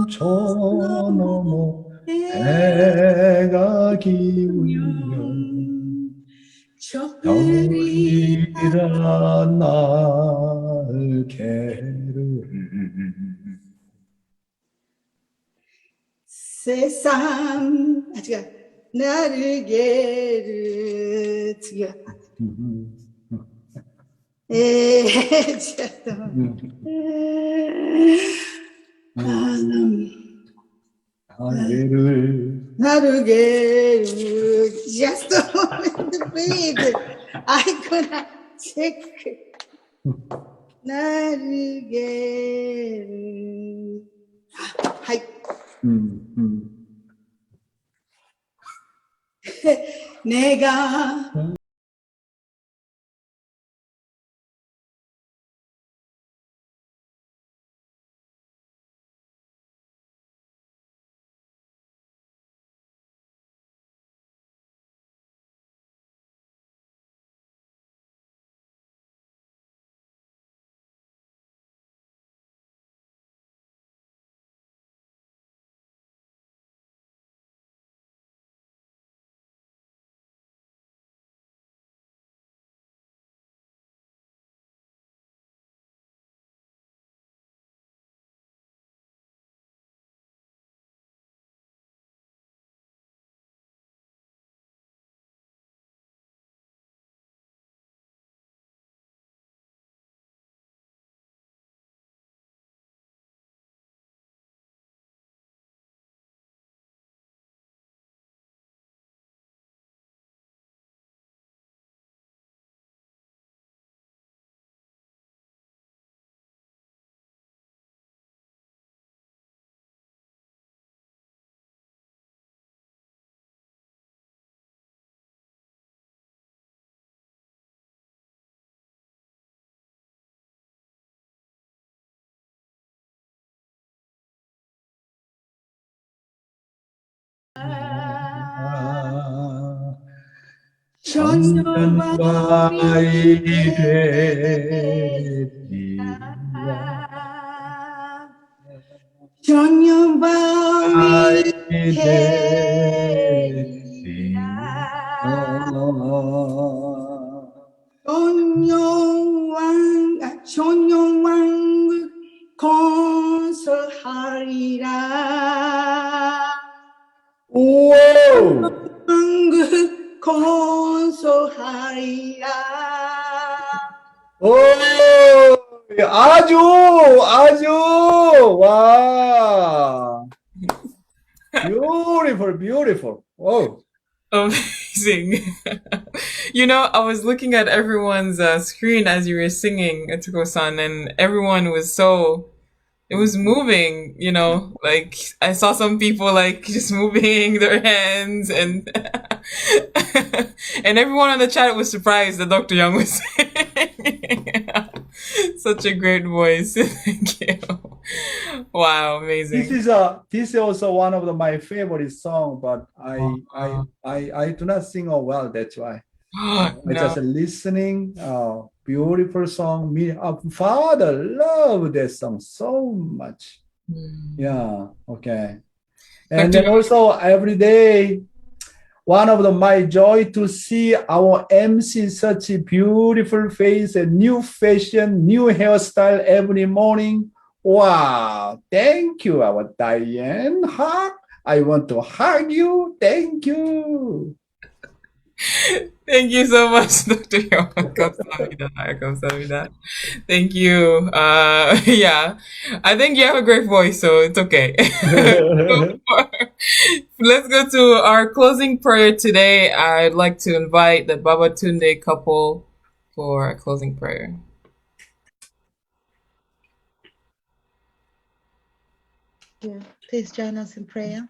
저 너머 해가 기울면 저들이 날개를 세상 아직 나르게를 지금 나르게를 just a moment please I could not check 나르게를 はい 내가 천년바위 되리라 천년바위 천년왕국 건설하리라 왕국 건설하리라 오, 아주, 와. Beautiful. Oh. Amazing. I was looking at everyone's screen as you were singing, Atsuko-san, and everyone was it was moving, like I saw some people like just moving their hands and and everyone on the chat was surprised that Dr. Young was singing. Such a great voice. Thank you. Wow, amazing. This is also one of my favorite songs, but I do not sing well. That's why I just listening. Beautiful song. Father love that song so much. Yeah. Okay. And then also every day, one of my joy to see our MC such a beautiful face, a new fashion, new hairstyle every morning. Wow, thank you, our Diane. I want to hug you. Thank you. Thank you so much, Dr. Young. 감사합니다. Thank you. Yeah, I think you have a great voice, so it's okay. Let's go to our closing prayer today. I'd like to invite the Babatunde couple for a closing prayer. Please join us in prayer.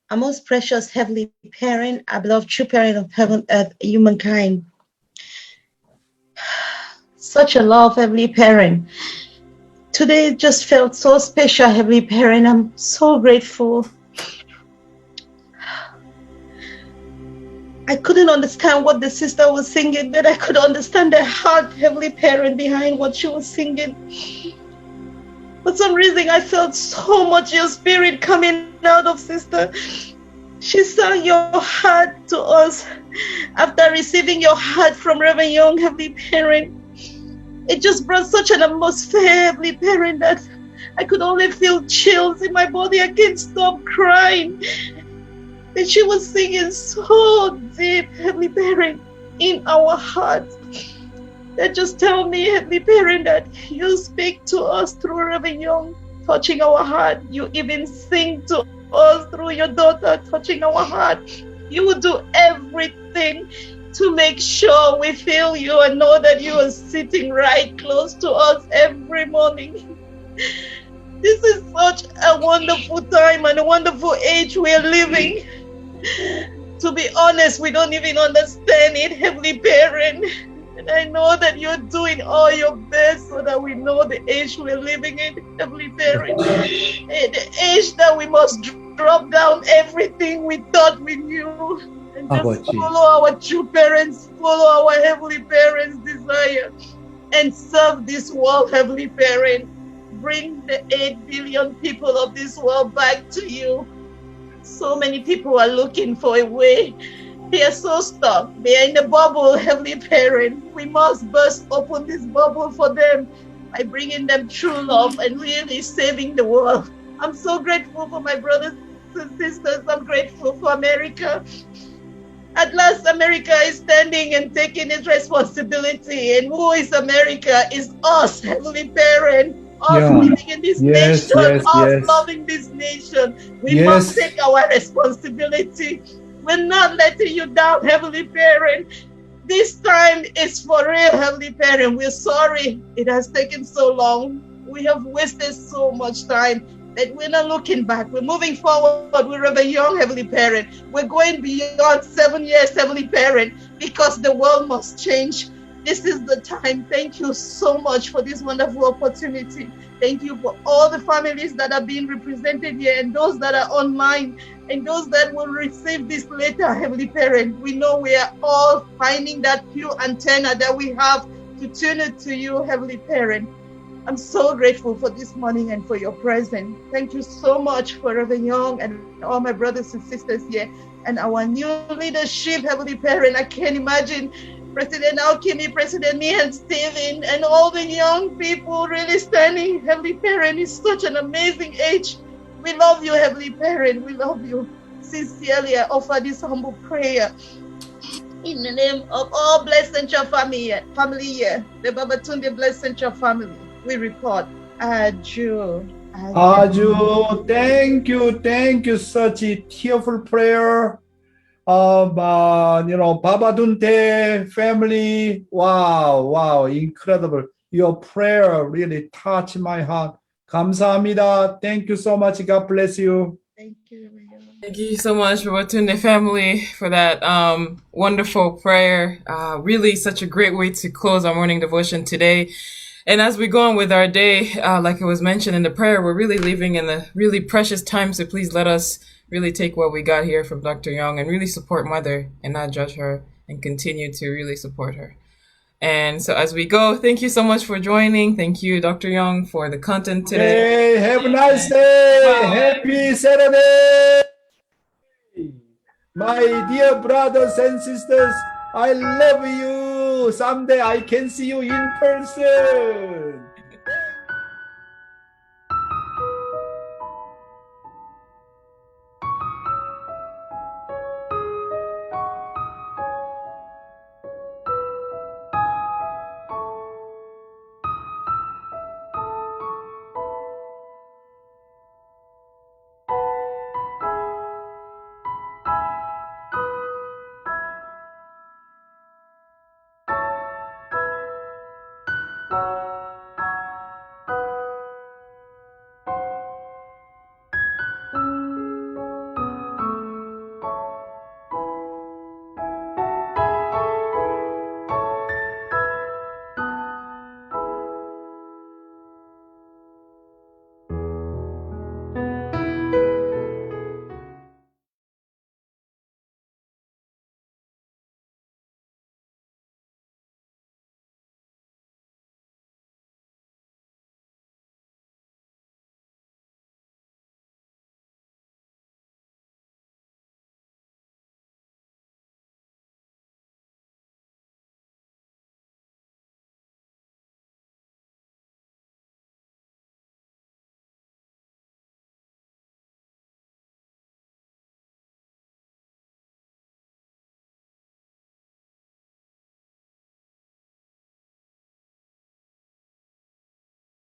Our most precious heavenly parent, our beloved true parent of heaven, earth, humankind. Such a love, heavenly parent. Today just felt so special, heavenly parent. I'm so grateful. I couldn't understand what the sister was singing, but I could understand the heart, heavenly parent, behind what she was singing. For some reason, I felt so much your spirit coming out of sister. She sang your heart to us after receiving your heart from Reverend Young, Heavenly Parent. It just brought such an atmosphere, Heavenly Parent, that I could only feel chills in my body. I can't stop crying. And she was singing so deep, Heavenly Parent, in our hearts. That just tell me, Heavenly Parent, that you speak to us through Reverend Young, touching our heart. You even sing to us through your daughter, touching our heart. You will do everything to make sure we feel you and know that you are sitting right close to us every morning. This is such a wonderful time and a wonderful age we are living. To be honest, we don't even understand it, Heavenly Parent. And I know that you're doing all your best so that we know the age we're living in, Heavenly Parent. And the age that we must drop down everything we thought we knew and just follow our true parents, follow our Heavenly Parents' desire, and serve this world, Heavenly Parent. Bring the 8 billion people of this world back to you. So many people are looking for a way. They are so stuck. They are in a bubble, Heavenly Parent. We must burst open this bubble for them by bringing them true love and really saving the world. I'm so grateful for my brothers and sisters. I'm grateful for America. At last, America is standing and taking its responsibility. And who is America? Is us, Heavenly Parent. Us living in this nation, us loving this nation. We must take our responsibility. We're not letting you down, Heavenly Parent. This time is for real, Heavenly Parent. We're sorry it has taken so long. We have wasted so much time that we're not looking back. We're moving forward. We're a young Heavenly Parent. We're going beyond 7 years, Heavenly Parent, because the world must change. This is the time. Thank you so much for this wonderful opportunity. Thank you for all the families that are being represented here and those that are online and those that will receive this later, Heavenly Parent. We know we are all finding that pure antenna that we have to tune it to you, Heavenly Parent. I'm so grateful for this morning and for your presence. Thank you so much for Reverend Young and all my brothers and sisters here and our new leadership, Heavenly Parent. I can't imagine President Alkimi, President me and Stephen, and all the young people really standing. Heavenly Parent, is such an amazing age. We love you, Heavenly Parent. We love you. Sincerely, I offer this humble prayer in the name of all Blessed Central family here, the Babatunde Blessed Central family. We report, Aju. Aju, thank you. Such a tearful prayer of Babadunte family. Wow, incredible. Your prayer really touched my heart. 감사합니다. Thank you so much. God bless you. Thank you. Thank you so much, Boaton family, for that wonderful prayer. Really such a great way to close our morning devotion today. And as we go on with our day, like it was mentioned in the prayer, we're really living in a really precious time. So please let us really take what we got here from Dr. Young and really support Mother and not judge her and continue to really support her. And so as we go, thank you so much for joining. Thank you, Dr. Young, for the content today. Hey, have a nice day. Bye. Happy Saturday. My dear brothers and sisters, I love you. Someday I can see you in person.